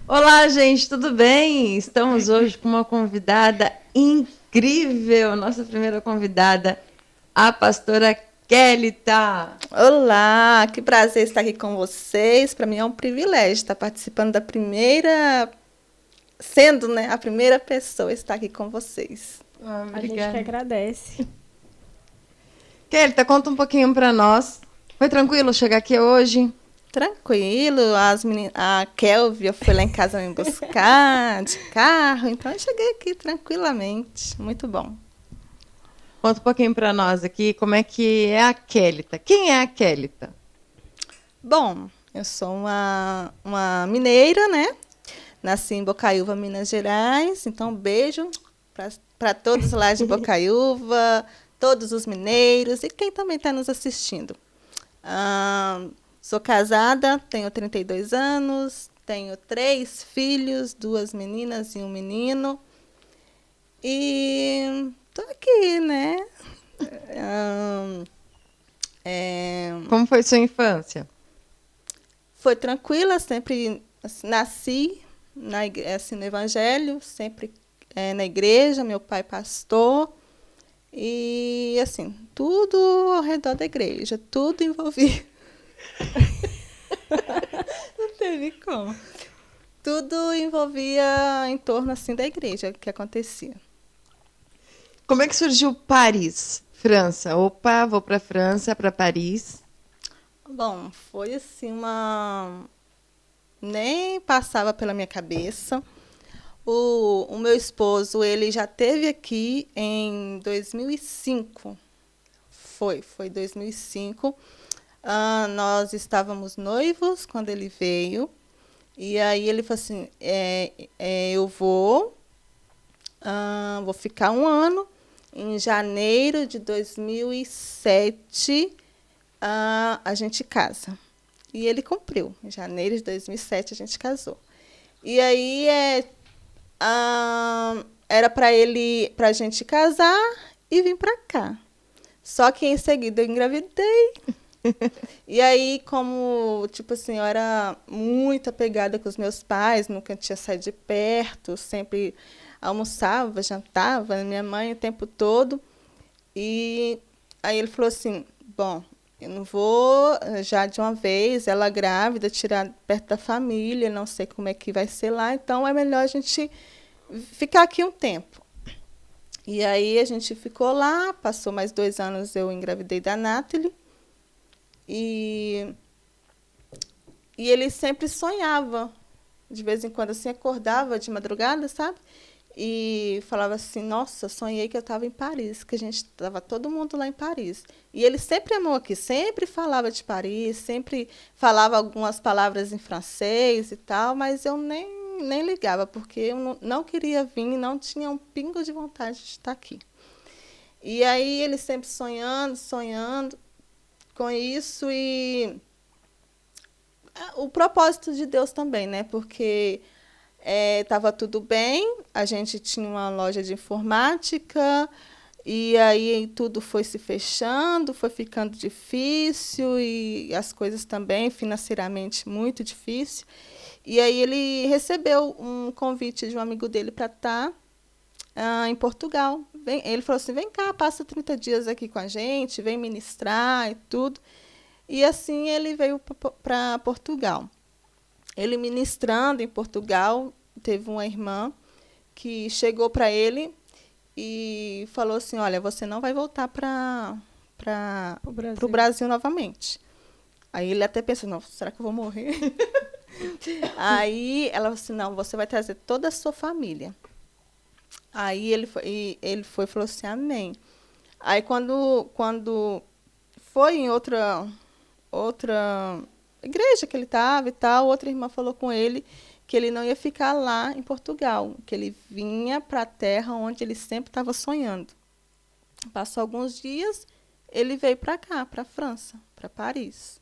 Olá, gente, tudo bem? Estamos hoje com uma convidada incrível, nossa primeira convidada, a pastora Kelita. Olá, que prazer estar aqui com vocês. Para mim é um privilégio estar participando da primeira, sendo, né, a primeira pessoa a estar aqui com vocês. A gente que Obrigada. agradece. Kelita, conta um pouquinho para nós. Foi tranquilo chegar aqui hoje? Tranquilo, a Kelvia foi lá em casa me buscar de carro, então eu cheguei aqui tranquilamente. Muito bom. Conta um pouquinho para nós aqui como é que é a Kelita. Quem é a Kelita? Bom, eu sou uma mineira, né? Nasci em Bocaiúva, Minas Gerais. Então, beijo para todos lá de Bocaiúva, todos os mineiros e quem também está nos assistindo. Sou casada, tenho 32 anos, tenho 3 filhos, 2 meninas e um menino. E tô aqui, né? Ahn, é, Como foi sua infância? Foi tranquila, sempre assim, nasci assim, no Evangelho, sempre na igreja, meu pai pastor. E, assim, tudo ao redor da igreja, tudo envolvido. Não teve como. Tudo envolvia em torno, assim, da igreja, que acontecia. Como é que surgiu Paris, França? Opa, vou para França, para Paris. Bom, foi assim nem passava pela minha cabeça. O meu esposo, ele já esteve aqui em 2005. Foi 2005. Nós estávamos noivos quando ele veio. E aí ele falou assim, eu vou ficar um ano. Em janeiro de 2007, a gente casa. E ele cumpriu. Em janeiro de 2007, a gente casou. E aí era para a gente casar e vir para cá. Só que em seguida eu engravidei. E aí, como, tipo assim, eu era muito apegada com os meus pais, nunca tinha saído de perto, sempre almoçava, jantava, minha mãe o tempo todo. E aí ele falou assim, bom, eu não vou já de uma vez, ela grávida, tirar perto da família, não sei como é que vai ser lá, então é melhor a gente ficar aqui um tempo. E aí a gente ficou lá, passou mais 2 anos, eu engravidei da Nathalie. E ele sempre sonhava, de vez em quando, assim, acordava de madrugada, sabe? E falava assim, nossa, sonhei que eu estava em Paris, que a gente estava todo mundo lá em Paris. E ele sempre amou aqui, sempre falava de Paris, sempre falava algumas palavras em francês e tal, mas eu nem ligava, porque eu não queria vir, não tinha um pingo de vontade de estar aqui. E aí ele sempre sonhando com isso e o propósito de Deus também, né? Porque estava tudo bem, a gente tinha uma loja de informática e aí tudo foi se fechando, foi ficando difícil e as coisas também financeiramente muito difícil. E aí ele recebeu um convite de um amigo dele para estar em Portugal. Ele falou assim, vem cá, passa 30 dias aqui com a gente, vem ministrar e tudo. E assim ele veio para Portugal. Ele ministrando em Portugal, teve uma irmã que chegou para ele e falou assim, olha, você não vai voltar para O o Brasil. Brasil novamente. Aí ele até pensou, não, será que eu vou morrer? Aí ela falou assim, não, você vai trazer toda a sua família. Aí ele foi e falou assim, amém. Aí quando foi em outra igreja que ele estava e tal, outra irmã falou com ele que ele não ia ficar lá em Portugal, que ele vinha para a terra onde ele sempre estava sonhando. Passou alguns dias, ele veio para cá, para a França, para Paris.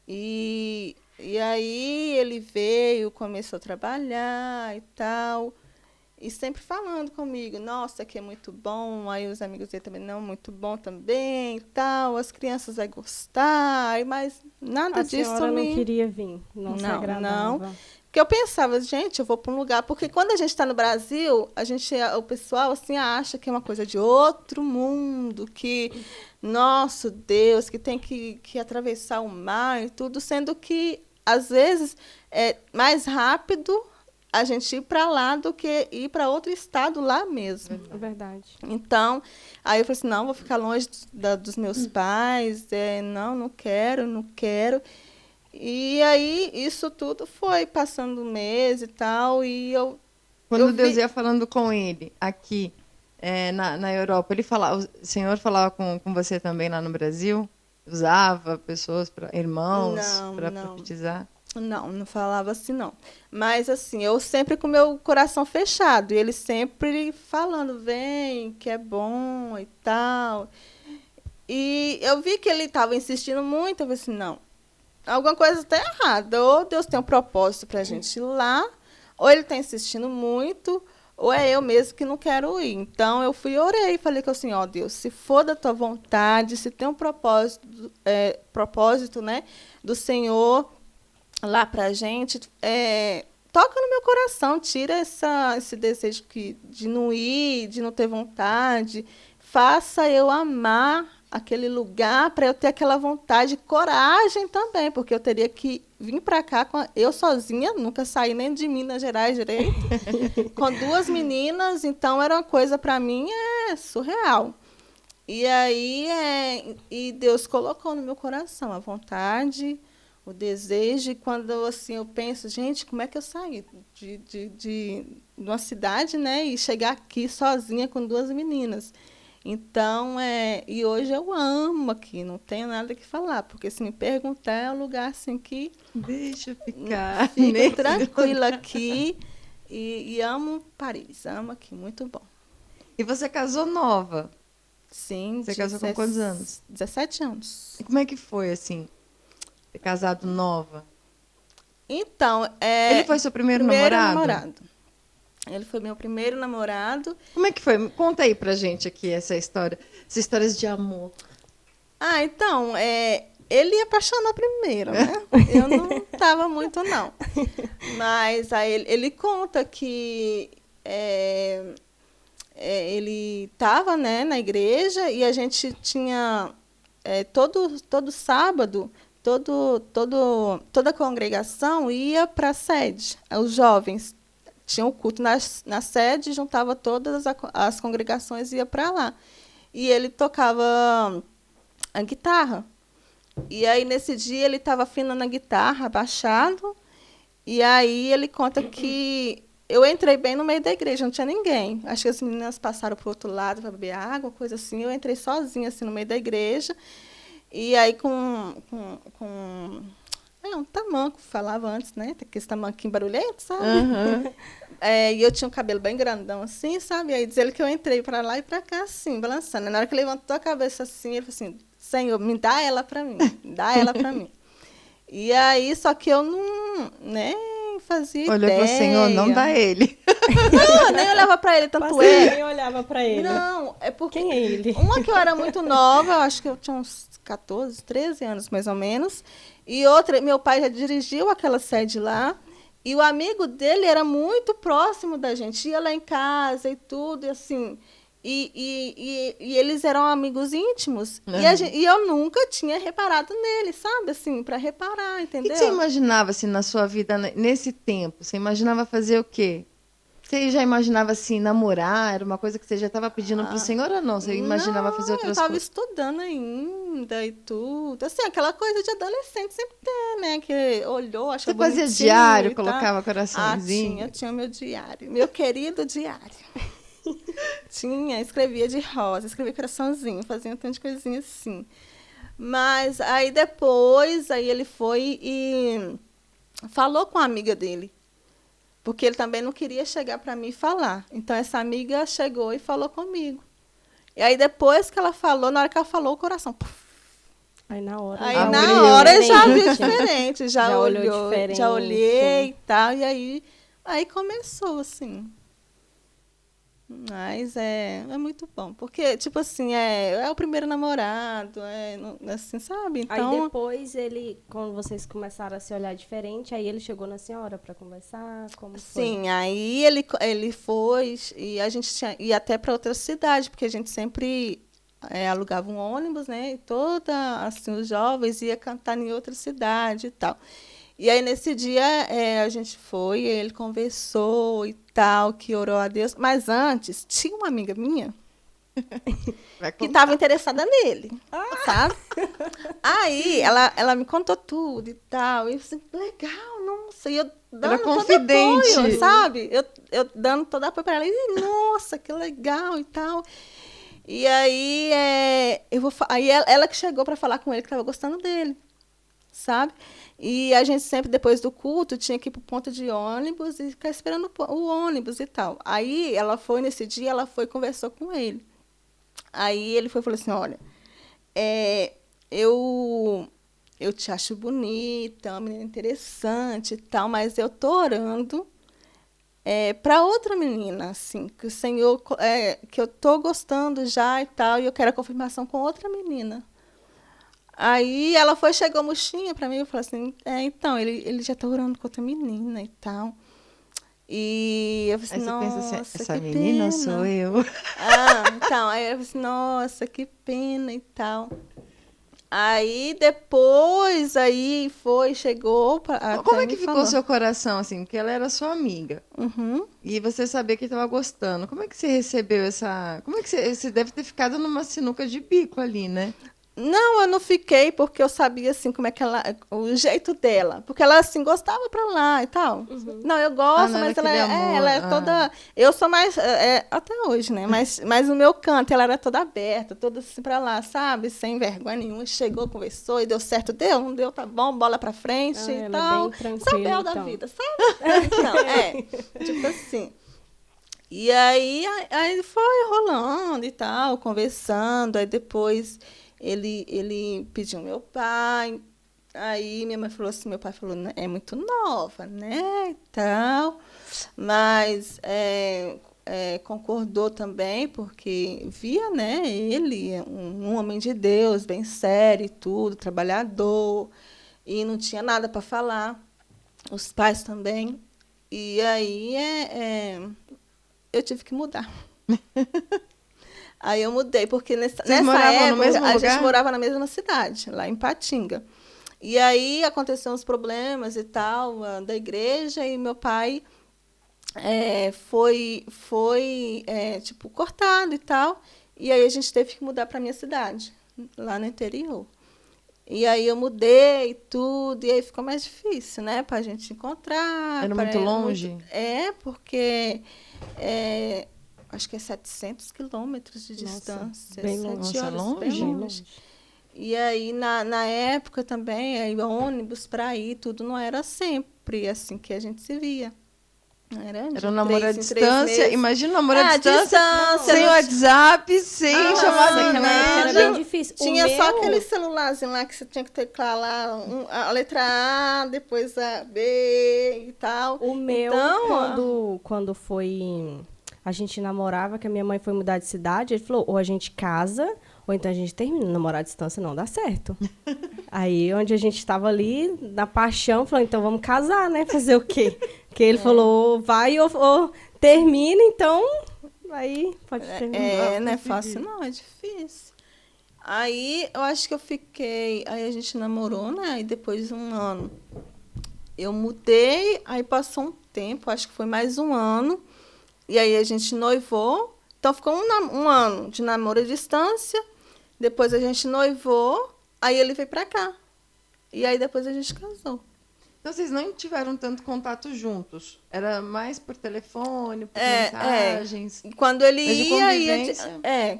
E aí ele veio, começou a trabalhar e tal, e sempre falando comigo, nossa, aqui é muito bom. Aí os amigos dele também, não, muito bom também e tal. As crianças vão gostar, mas nada A disso senhora não me... queria vir, não se Não. agradava. Porque Porque eu pensava, gente, eu vou para um lugar... Porque quando a gente está no Brasil, o pessoal assim, acha que é uma coisa de outro mundo, que, nosso Deus, que tem que atravessar o mar e tudo, sendo que, às vezes, é mais rápido a gente ir para lá do que ir para outro estado lá mesmo. É verdade. Então, aí eu falei assim, não, vou ficar longe dos meus pais, não quero, não quero. E aí, isso tudo foi passando um mês e tal, e Quando Deus ia falando com ele, aqui, na Europa, o Senhor falava com você também lá no Brasil? Usava pessoas, irmãos, para profetizar? Não falava assim, não. Mas, assim, eu sempre com o meu coração fechado. E ele sempre falando, vem, que é bom e tal. E eu vi que ele estava insistindo muito. Eu falei assim, não, alguma coisa está errada. Ou Deus tem um propósito para a gente ir lá, ou ele está insistindo muito, ou é eu mesmo que não quero ir. Então, eu fui e orei. Falei que assim, ó, Deus, se for da tua vontade, se tem um propósito, né, do Senhor lá para a gente, toca no meu coração, tira esse desejo de não ir, de não ter vontade, faça eu amar aquele lugar para eu ter aquela vontade, coragem também, porque eu teria que vir para cá, eu sozinha, nunca saí nem de Minas Gerais direito, com 2 meninas, então era uma coisa para mim surreal. E aí e Deus colocou no meu coração a vontade, o desejo, e quando assim, eu penso, gente, como é que eu saí de uma cidade, né, e chegar aqui sozinha com 2 meninas? Então, e hoje eu amo aqui, não tenho nada que falar, porque se me perguntar, é um lugar assim que... Deixa eu ficar. Fico tranquila aqui e amo Paris, amo aqui, muito bom. E você casou nova? Sim. Você casou com quantos anos? 17 anos. E como é que foi, assim, ter casado nova? Então, Ele foi seu primeiro namorado? Ele foi meu primeiro namorado. Como é que foi? Conta aí pra gente aqui essa história, essas histórias de amor. Então, ele apaixonou primeiro, né? Eu não estava muito, não. Mas aí ele conta que ele estava, né, na igreja e a gente tinha todo sábado, toda a congregação ia para a sede. Os jovens tinham o culto na sede, juntava todas as congregações e ia para lá. E ele tocava a guitarra. E aí, nesse dia, ele estava afinando a guitarra, abaixado. E aí, ele conta que eu entrei bem no meio da igreja, não tinha ninguém. Acho que as meninas passaram para o outro lado para beber água, coisa assim. Eu entrei sozinha, assim, no meio da igreja. E aí, com um tamanco, falava antes, né? Aquele tamanquinho barulhento, sabe? Uhum. E eu tinha um cabelo bem grandão, assim, sabe? E aí, diz ele que eu entrei para lá e para cá, assim, balançando. Na hora que ele levantou a cabeça, assim, ele falou assim, Senhor, me dá ela para mim, dá ela para mim. E aí, só que eu não, nem fazia Olhou ideia. para o Senhor, não dá ele. Não, nem olhava para ele, tanto nem olhava para ele. Não, é porque... Quem é ele? Uma que eu era muito nova, eu acho que eu tinha uns 14, 13 anos, mais ou menos. E outra, meu pai já dirigiu aquela sede lá. E o amigo dele era muito próximo da gente. Ia lá em casa e tudo, e assim... E eles eram amigos íntimos. Uhum. E eu nunca tinha reparado nele, sabe? Assim, para reparar, entendeu? O que você imaginava, assim, na sua vida, nesse tempo? Você imaginava fazer o quê? Você já imaginava, assim, namorar? Era uma coisa que você já estava pedindo para o Senhor ou não? Você imaginava fazer outras coisas? Eu estava estudando ainda e tudo. Assim, aquela coisa de adolescente sempre tem, né? Que olhou, achou bonitinho. Você fazia diário, colocava coraçãozinho? Tinha meu diário. Meu querido diário. Escrevia de rosa, escrevia coraçãozinho, fazia um tanto de coisinha assim. Mas aí depois, ele foi e falou com a amiga dele. Porque ele também não queria chegar para mim e falar. Então, essa amiga chegou e falou comigo. E aí, depois que ela falou, na hora que ela falou, o coração... Puf. Aí, na hora... Aí, na hora, eu já vi diferente. Já olhou diferente. Já olhei e tal. E aí começou, assim. Mas é muito bom. Porque, tipo assim, é o primeiro namorado, assim, sabe? Então, Aí depois quando vocês começaram a se olhar diferente, aí ele chegou na senhora para conversar, como foi? sim, aí ele foi e a gente ia até para outra cidade, porque a gente sempre alugava um ônibus, né? E assim, os jovens ia cantar em outra cidade e tal. E aí, nesse dia, a gente foi, ele conversou e tal, que orou a Deus. Mas antes, tinha uma amiga minha que estava interessada nele, sabe? Aí, ela me contou tudo e tal. E eu assim, legal, nossa. E eu dando todo apoio, sabe? Eu dando todo apoio para ela. E, nossa, que legal e tal. E aí, aí ela que chegou para falar com ele que estava gostando dele, sabe? E a gente sempre, depois do culto, tinha que ir para o ponto de ônibus e ficar esperando o ônibus e tal. Aí, nesse dia, ela foi e conversou com ele. Aí, ele foi e falou assim, olha, eu te acho bonita, uma menina interessante e tal, mas eu tô orando para outra menina, assim, que o Senhor, que eu tô gostando já e tal, e eu quero a confirmação com outra menina. Aí ela chegou murchinha para mim e falou assim, então, ele já tá orando com outra menina e tal. E eu falei assim, aí você pensa nossa, assim, essa que menina pena. sou eu. Então, aí eu falei assim, nossa, que pena e tal. Aí depois, chegou Como é que ficou o seu coração, assim? Porque ela era sua amiga. Uhum. E você sabia que estava gostando. Como é que você recebeu essa... Como é que você deve ter ficado numa sinuca de bico ali, né? Não, eu não fiquei porque eu sabia assim como é que o jeito dela, porque ela assim gostava pra lá e tal. Uhum. Não, eu gosto, não mas era aquele amor, ela é toda, eu sou mais até hoje, né? Mas no meu canto ela era toda aberta, toda assim pra lá, sabe? Sem vergonha nenhuma, chegou, conversou e deu certo, deu, não deu, tá bom, bola pra frente e ela tal. é bem tranquila, Isabel da então. vida, sabe? Então, tipo assim. E aí foi rolando e tal, conversando, aí depois ele pediu meu pai, aí minha mãe falou assim, meu pai falou, é muito nova, né, e tal, mas concordou também, porque via, né, ele, um homem de Deus, bem sério e tudo, trabalhador, e não tinha nada para falar, os pais também, e aí eu tive que mudar. Aí eu mudei, porque nessa época no mesmo a lugar? gente morava na mesma cidade, lá em Patinga. E aí aconteceram uns problemas e tal da igreja, e meu pai foi tipo, cortado e tal. E aí a gente teve que mudar para a minha cidade, lá no interior. E aí eu mudei tudo, e aí ficou mais difícil, né, para a gente encontrar. Era muito longe? Porque acho que é 700 quilômetros de distância. Bem longe. 7 horas, longe? bem longe. E aí, na época também, aí, ônibus para ir, tudo não era sempre assim que a gente se via. Era um namoro à distância. Imagina um namoro à distância, distância, sem WhatsApp, sem chamada de era vídeo. bem difícil. Tinha só aquele celularzinho lá que você tinha que teclar lá a letra A, depois a B e tal. O meu, então, quando a gente namorava, que a minha mãe foi mudar de cidade, ele falou, ou a gente casa, ou então a gente termina. Namorar à distância não dá certo. Aí, onde a gente estava ali, na paixão, falou, então vamos casar, né? Fazer o quê? Porque ele falou, vai ou termina, então aí pode terminar. não é fácil não, é difícil. Aí, eu acho que eu fiquei... Aí a gente namorou, né? E depois de um ano, eu mudei, aí passou um tempo, acho que foi mais um ano, e aí a gente noivou. Então, ficou um ano de namoro à distância, depois a gente noivou, aí ele veio pra cá. E aí depois a gente casou. Então, vocês não tiveram tanto contato juntos? Era mais por telefone, por mensagens? Quando ele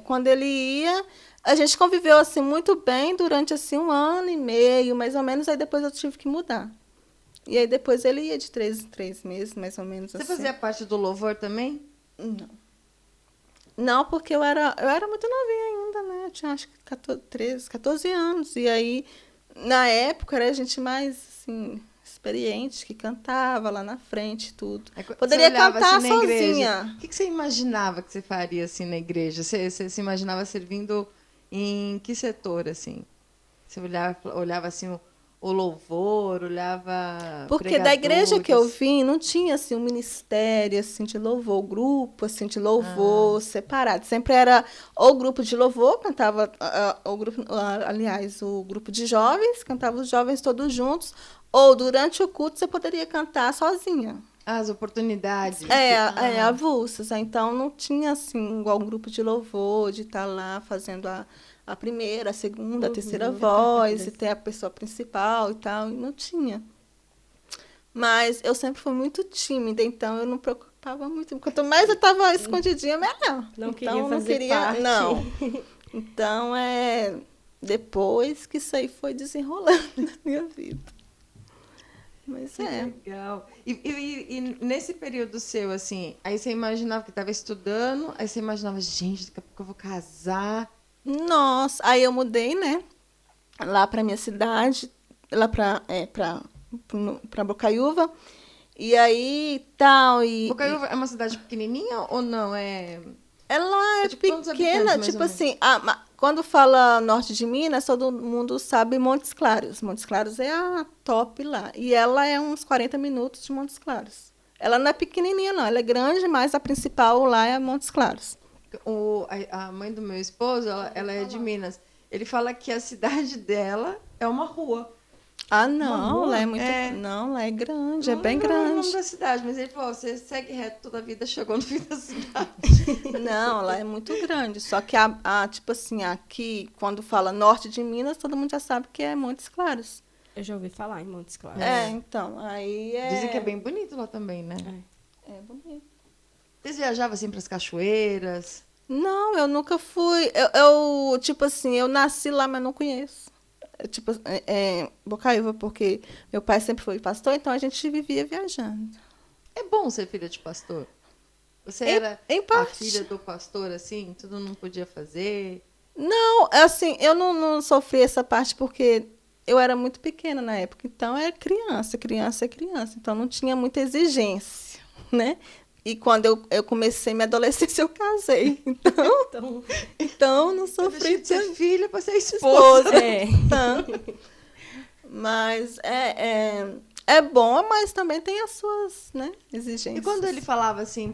quando ele ia, a gente conviveu assim muito bem durante assim 1 ano e meio, mais ou menos, aí depois eu tive que mudar. E aí depois ele ia de 3 em 3 meses, mais ou menos. Você fazia parte do louvor também? Não. Não, porque eu era muito novinha ainda, né? Eu tinha acho que 14 anos. E aí, na época, era a gente mais, assim, experiente, que cantava lá na frente, tudo. Você Poderia olhava cantar assim na igreja, sozinha. o que você imaginava que você faria assim na igreja? Você se imaginava servindo em que setor, assim? Você olhava assim o louvor, olhava Porque da igreja que eu pregadores? vim, não tinha assim um ministério assim de louvor, grupo assim de louvor separado. Sempre era ou grupo de louvor, cantava o grupo, aliás, o grupo de jovens, cantava os jovens todos juntos, ou durante o culto você poderia cantar sozinha. As oportunidades. Avulsas. Então não tinha assim igual um grupo de louvor, de estar lá fazendo a primeira, a segunda, a terceira voz, e ter a pessoa principal e tal, e não tinha. Mas eu sempre fui muito tímida, então eu não me preocupava muito. Quanto mais eu estava escondidinha, melhor. Não então, queria não fazer queria, parte. não. Então, depois que isso aí foi desenrolando na minha vida. Mas Que legal. E nesse período seu, assim, aí você imaginava que estava estudando, aí você imaginava, gente, daqui a pouco eu vou casar. Nossa, aí eu mudei, né? Lá para minha cidade, lá para Bocaiúva. E aí, tal, Bocaiúva é uma cidade pequenininha ou não? Ela é tipo, quantos habitantes, pequena, mais tipo ou menos? assim, quando fala norte de Minas, todo mundo sabe Montes Claros. Montes Claros é a top lá. E ela é uns 40 minutos de Montes Claros. Ela não é pequenininha, não. Ela é grande, mas a principal lá é Montes Claros. A mãe do meu esposo, ela é de Minas. Ele fala que a cidade dela é uma rua. Não, lá é muito. Não, lá é grande, é bem grande. Não lembro o nome grande. da cidade, mas ele falou: você segue reto toda a vida, chegou no fim da cidade. Não, lá é muito grande. Só que, tipo assim, aqui, quando fala norte de Minas, todo mundo já sabe que é Montes Claros. Eu já ouvi falar em Montes Claros. Então, aí Dizem que é bem bonito lá também, né? É bonito. Vocês viajavam assim para as cachoeiras? Não, eu nunca fui. Eu, tipo assim, eu nasci lá, mas não conheço. Tipo, Bocaiúva, porque meu pai sempre foi pastor, então a gente vivia viajando. É bom ser filha de pastor? Você era em a parte. filha do pastor, assim? Tudo não podia fazer? Não, assim, eu não sofri essa parte porque eu era muito pequena na época. Então, era criança é criança. Então, não tinha muita exigência, né? E quando eu comecei minha adolescência, eu casei. Então não sofri de ser filha para ser esposa. Mas é bom, mas também tem as suas, né, exigências. E quando ele falava assim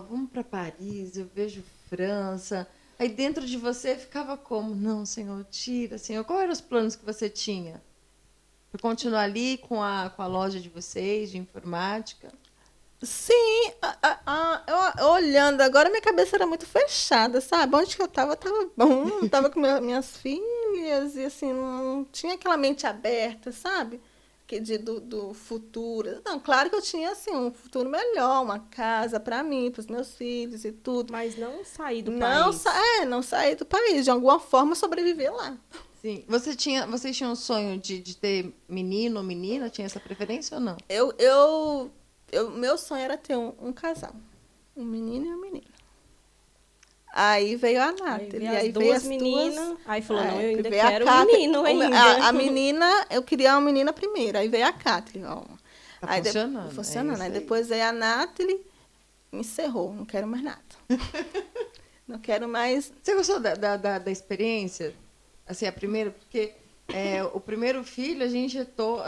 vamos para Paris, eu vejo França. Aí dentro de você ficava como? Não, Senhor, tira, Senhor. Quais eram os planos que você tinha? Para continuar ali com a loja de vocês, de informática? Sim, eu olhando agora, minha cabeça era muito fechada, sabe? Onde que eu estava bom, estava com minhas filhas, e assim, não tinha aquela mente aberta, sabe? Do futuro. Não, claro que eu tinha, assim, um futuro melhor, uma casa para mim, para os meus filhos e tudo. Mas não sair do país. Não sair do país, de alguma forma sobreviver lá. Sim. Vocês tinham um sonho de ter menino ou menina? Tinha essa preferência ou não? Meu sonho era ter um casal. Um menino e uma menina. Aí veio a Nathalie. Aí veio as meninas. Aí falou, não, eu ainda quero um menino ainda. A menina, eu queria uma menina primeiro. Aí veio a Kathleen. Tá funcionando. Funcionando. Aí depois veio a Nathalie, encerrou. Não quero mais nada. Não quero mais... Você gostou da experiência? Assim, a primeira, porque... o primeiro filho, a gente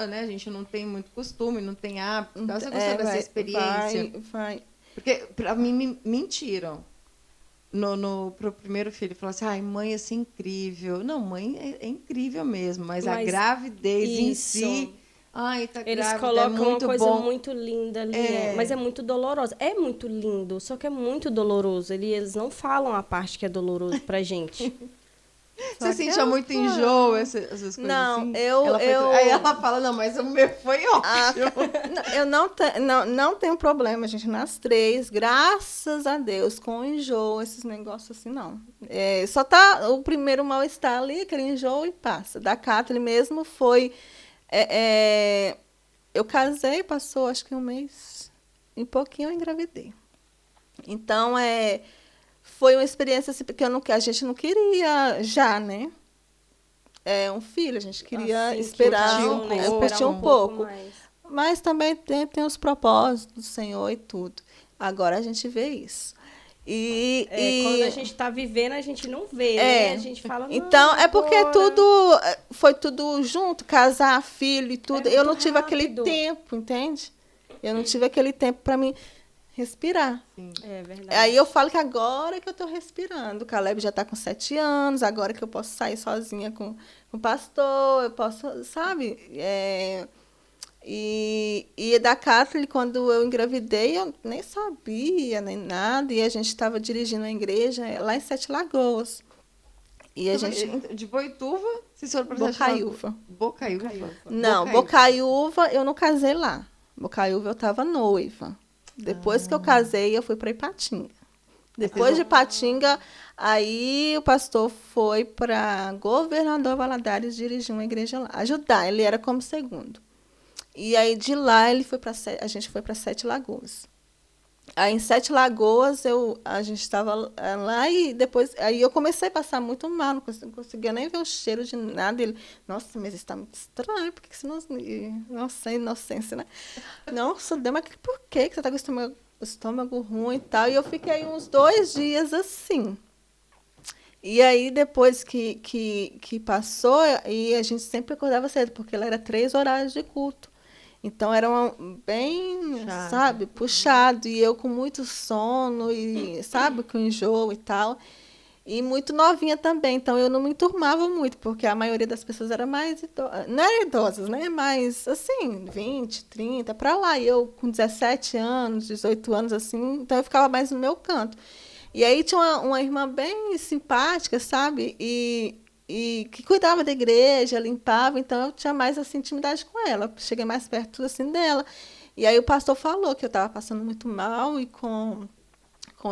né? A gente não tem muito costume, não tem hábito. Então, você gostou dessa experiência? Vai. Porque, pra mim, me mentiram. Pro primeiro filho, falou assim, ai, mãe, ia ser incrível. Não, mãe é incrível mesmo, mas a gravidez em si... Ai, tá Eles grávida, colocam é muito uma coisa bom. muito linda ali, mas é muito dolorosa. É muito lindo, só que é muito doloroso. Eles não falam a parte que é doloroso pra gente. Você sentia muito enjoo, essas coisas não, assim? Aí ela fala, não, mas o meu foi ótimo. Eu não tenho problema, gente, nas 3, graças a Deus, com enjoo, esses negócios assim, não. Só tá o primeiro mal-estar ali, aquele enjoo e passa. Da Kathleen mesmo foi... eu casei, passou acho que um mês, e pouquinho eu engravidei. Então, foi uma experiência assim, porque a gente não queria já, né? um filho, a gente queria Assim, esperar, curtir um pouco. mais. Mas também tem os propósitos do Senhor e tudo. Agora a gente vê isso. Quando a gente está vivendo, a gente não vê, né? A gente fala, então, não, é porque agora... foi tudo junto, casar, filho e tudo. Eu não tive aquele rápido. tempo, entende? Eu não tive aquele tempo para mim respirar. Sim. É verdade. Aí eu falo que agora que eu estou respirando. O Caleb já está com 7 anos, agora que eu posso sair sozinha com o pastor, eu posso, sabe? E da Kathleen, quando eu engravidei, eu nem sabia, nem nada. E a gente estava dirigindo a igreja lá em Sete Lagoas. E a gente... De Boituva, vocês foram para Bocaiúva. Bocaiúva? Não, Bocaiúva eu não casei lá. Bocaiúva eu estava noiva. Depois que eu casei, eu fui para Ipatinga. Depois de Ipatinga, aí o pastor foi para Governador Valadares dirigir uma igreja lá. Ajudar, ele era como segundo. E aí de lá a gente foi para Sete Lagoas. Aí em Sete Lagoas a gente estava lá e depois aí eu comecei a passar muito mal, não conseguia nem ver o cheiro de nada. Ele, nossa, mas isso está muito estranho, por que você não... Nossa, inocência, né? Nossa, mas por que você está com o estômago ruim e tal? E eu fiquei uns 2 dias assim. E aí, depois que passou, e a gente sempre acordava cedo, porque ela era 3 horários de culto. Então, era bem, sabe, puxado. E eu com muito sono, e sabe, com enjoo e tal. E muito novinha também. Então, eu não me enturmava muito, porque a maioria das pessoas era mais idosas. Não eram idosas, né? Mas, assim, 20, 30, para lá. E eu com 17 anos, 18 anos, assim. Então, eu ficava mais no meu canto. E aí, tinha uma irmã bem simpática, sabe? E que cuidava da igreja, limpava, então eu tinha mais assim, intimidade com ela. Cheguei mais perto assim dela. E aí o pastor falou que eu estava passando muito mal e com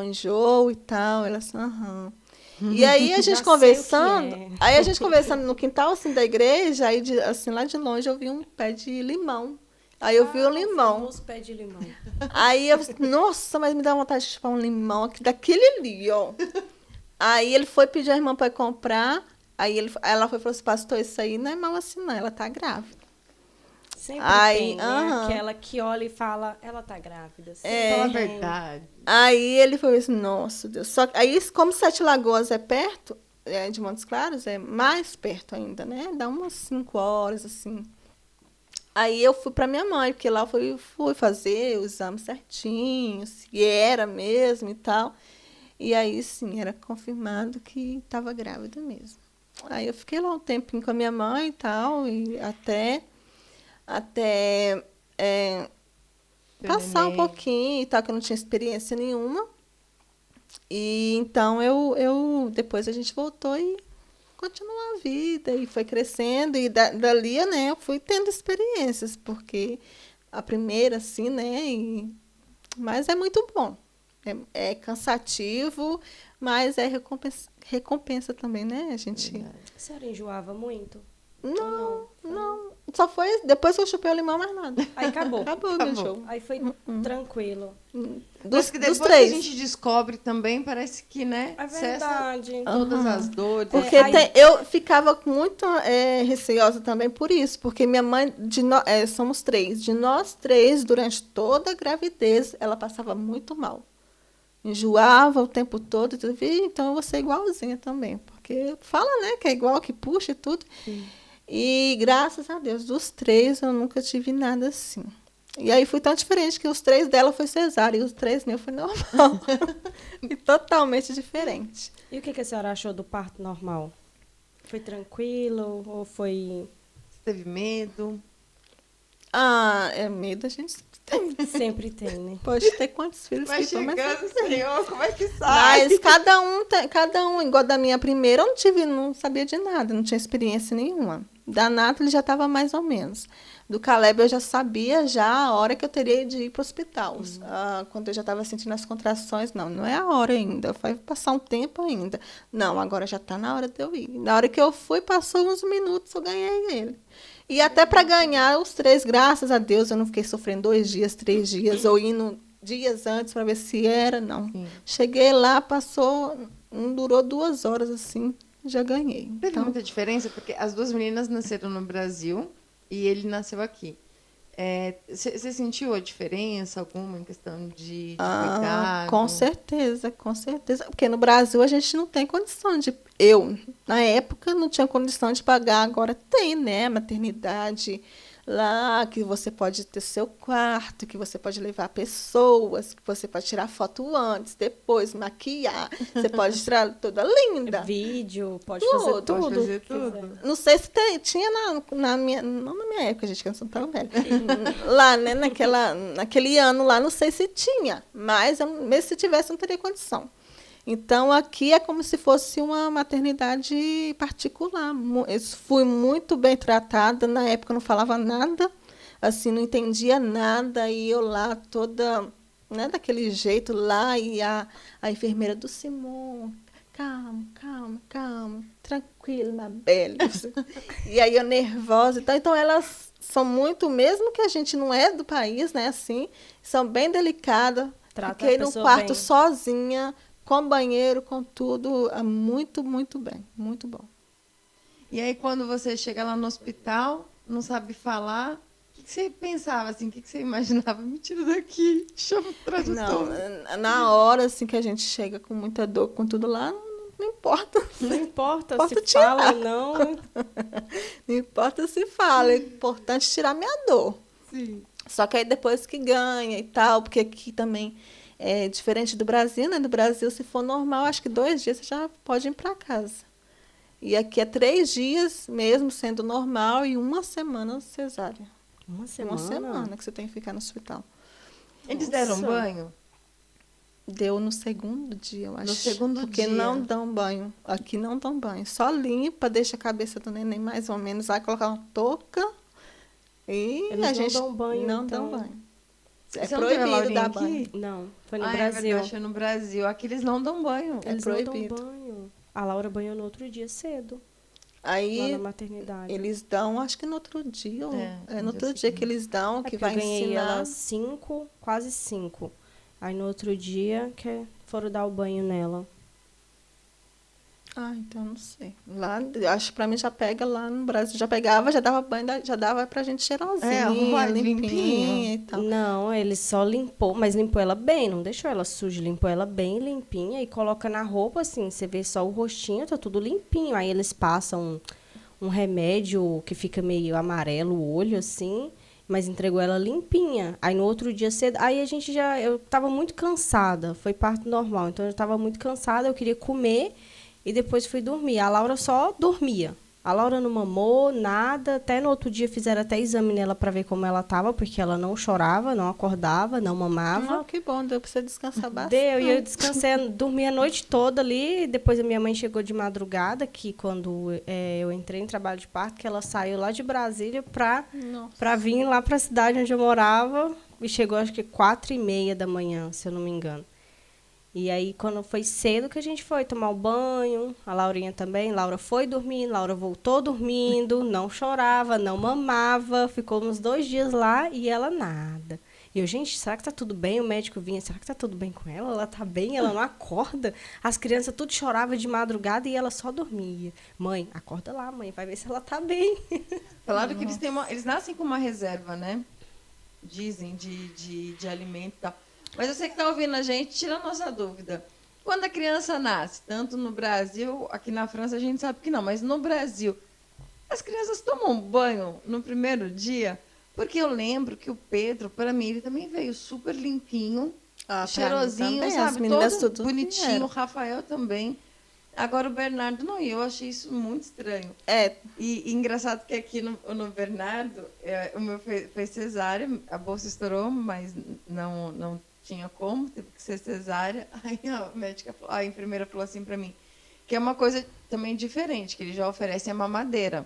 enjoo e tal. Ela assim, aham. E aí a gente conversando, no quintal assim da igreja, aí assim lá de longe eu vi um pé de limão. Aí eu vi um limão. Pé de limão. Aí eu disse, nossa, mas me dá vontade de chupar um limão aqui daquele ali, ó. Aí ele foi pedir a irmã para comprar. Aí ela foi e falou assim, pastor, isso aí não é mal assim, não. Ela tá grávida. Sempre tem, né? Aquela que olha e fala, ela tá grávida. Fala a verdade. Aí ele falou assim, nossa Deus. Só que aí, como Sete Lagoas é perto, de Montes Claros, é mais perto ainda, né? Dá umas 5 horas, assim. Aí eu fui para minha mãe, porque lá eu fui fazer o exame certinho, se era mesmo e tal. E aí, sim, era confirmado que estava grávida mesmo. Aí eu fiquei lá um tempinho com a minha mãe e tal, e até passar um pouquinho e tal, que eu não tinha experiência nenhuma. E então depois a gente voltou e continuou a vida, e foi crescendo, e dali, né, eu fui tendo experiências, porque a primeira, assim, né, mas é muito bom. É cansativo, mas é recompensa também, né? A gente... A senhora enjoava muito? Não. Só foi depois que eu chupei o limão, mais nada. Aí acabou. Acabou. Meu enjoo. Aí foi tranquilo. Mas que depois que a gente descobre também, parece que, né? É verdade. Cessa todas as dores. Porque eu ficava muito receosa também por isso, porque minha mãe, somos 3. De nós 3, durante toda a gravidez, ela passava muito mal. Enjoava o tempo todo, então eu vou ser igualzinha também, porque fala, né, que é igual, que puxa e tudo. Sim. E graças a Deus, dos 3 eu nunca tive nada assim. E aí foi tão diferente que os 3 dela foi cesárea e os 3 meus foi normal. E totalmente diferente. E o que a senhora achou do parto normal? Foi tranquilo ou foi... Você teve medo? Medo a gente tem. Sempre tem, né? Pode ter quantos filhos vai que for, mas Senhor, como é que sai? Mas cada um, igual da minha primeira, eu não sabia de nada, não tinha experiência nenhuma. Da Nathalie já estava mais ou menos. Do Caleb eu já sabia a hora que eu teria de ir para o hospital. Quando eu já estava sentindo as contrações, não é a hora ainda, vai passar um tempo ainda. Não, agora já está na hora de eu ir. Na hora que eu fui, passou uns minutos, eu ganhei ele. E até para ganhar os 3, graças a Deus, eu não fiquei sofrendo 2 dias, 3 dias, ou indo dias antes para ver se era, não. Sim. Cheguei lá, passou, não durou 2 horas, assim, já ganhei. Teve Então, muita diferença? Porque as duas meninas nasceram no Brasil e ele nasceu aqui. Você sentiu a diferença alguma em questão de cuidado? com certeza, com certeza. Porque no Brasil a gente não tem condição de... na época, não tinha condição de pagar. Agora tem, né? Maternidade lá, que você pode ter seu quarto, que você pode levar pessoas, que você pode tirar foto antes, depois, maquiar. Você pode tirar toda linda. Vídeo, pode fazer tudo. Pode fazer tudo. Não sei se tinha na minha... Não na minha época, gente, que eu não sou tão velha. Lá, né, naquele ano lá, não sei se tinha. Mas, mesmo se tivesse, não teria condição. Então, aqui é como se fosse uma maternidade particular. Eu fui muito bem tratada. Na época, eu não falava nada. Assim, não entendia nada. E eu lá, toda... né, daquele jeito lá. E a enfermeira do Simão... Calma, calma, calma. Tranquila, Mabel. E aí, eu nervosa. Então, elas são muito... Mesmo que a gente não é do país, né? Assim, são bem delicadas. Fiquei no quarto bem. Sozinha... Com banheiro, com tudo, muito, muito bem, muito bom. E aí, quando você chega lá no hospital, não sabe falar, o que você pensava, assim, o que você imaginava? Me tira daqui, chama o tradutor. Não, na hora, assim, que a gente chega com muita dor, com tudo lá, não importa. Não importa se fala ou não. Não importa se fala, é importante tirar minha dor. Sim. Só que aí depois que ganha e tal, porque aqui também... É diferente do Brasil, né? No Brasil, se for normal, acho que 2 dias você já pode ir para casa. E aqui é 3 dias, mesmo sendo normal, e 1 semana cesárea. Uma semana? 1 semana que você tem que ficar no hospital. Eles deram banho? Deu no 2º dia, eu acho. No 2º dia? Porque não dão banho. Aqui não dão banho. Só limpa, deixa a cabeça do neném mais ou menos, vai colocar uma touca e eles a gente não dão banho, não então... dão banho. É proibido dar banho? Não, foi no Brasil. Brasil. É verdade, foi no Brasil. Aqui eles não dão banho. Eles proibido. não dão banho. A Laura banhou no outro dia cedo. Aí, lá na maternidade. Eles dão, acho que no outro dia. No outro dia seguinte. que eles dão, que vai eu ganhei ensinar. ela 5, quase 5. Aí no outro dia que foram dar o banho nela. Então não sei. Lá, acho que pra mim já pega lá no Brasil. Já pegava, já dava banho, já dava pra gente cheirosinha, limpinha e tal. Não, ele só limpou, mas limpou ela bem, não deixou ela suja, limpou ela bem limpinha e coloca na roupa assim, você vê só o rostinho, tá tudo limpinho. Aí eles passam um remédio que fica meio amarelo o olho assim, mas entregou ela limpinha. Aí no outro dia cedo, aí eu tava muito cansada, foi parto normal, então eu tava muito cansada, eu queria comer. E depois fui dormir. A Laura só dormia. A Laura não mamou, nada. Até no outro dia fizeram até exame nela para ver como ela estava, porque ela não chorava, não acordava, não mamava. Que bom, deu para você descansar bastante. Deu, e eu descansei, dormi a noite toda ali. Depois a minha mãe chegou de madrugada, que quando eu entrei em trabalho de parto, que ela saiu lá de Brasília para vir lá para a cidade onde eu morava. E chegou acho que 4h30 da manhã, se eu não me engano. E aí, quando foi cedo que a gente foi tomar o banho, a Laurinha também, Laura foi dormindo, Laura voltou dormindo, não chorava, não mamava, ficou uns 2 dias lá e ela nada. E eu, gente, será que tá tudo bem? O médico vinha, será que tá tudo bem com ela? Ela tá bem? Ela não acorda? As crianças tudo choravam de madrugada e ela só dormia. Mãe, acorda lá, mãe, vai ver se ela tá bem. Falaram que eles nascem com uma reserva, né? Dizem, de alimento e tal. Mas você que está ouvindo a gente, tira a nossa dúvida. Quando a criança nasce, tanto no Brasil, aqui na França a gente sabe que não, mas no Brasil, as crianças tomam banho no primeiro dia? Porque eu lembro que o Pedro, para mim, ele também veio super limpinho, cheirosinho, sabe? Todo bonitinho, o Rafael também. Agora o Bernardo não, e eu achei isso muito estranho. E engraçado que aqui no Bernardo, o meu fez cesárea, a bolsa estourou, mas não tinha como, teve que ser cesárea. Aí a enfermeira falou assim para mim, que é uma coisa também diferente, que ele já oferece a mamadeira.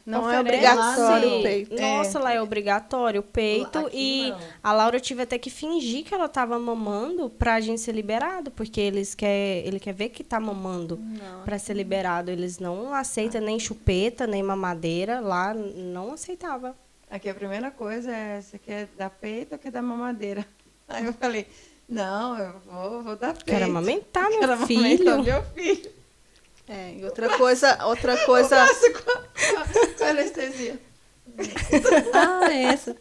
Não é obrigatório o peito. Nossa, lá é obrigatório o peito. Aqui, não. A Laura tive até que fingir que ela estava mamando pra gente ser liberado, porque ele quer ver que tá mamando para ser liberado. Eles não aceitam nem chupeta, nem mamadeira. Lá não aceitava. Aqui a primeira coisa é, você quer dar peito ou quer dar mamadeira? Aí eu falei, não, eu vou dar peito. Quero amamentar meu filho. E outra coisa... Com a anestesia. Essa.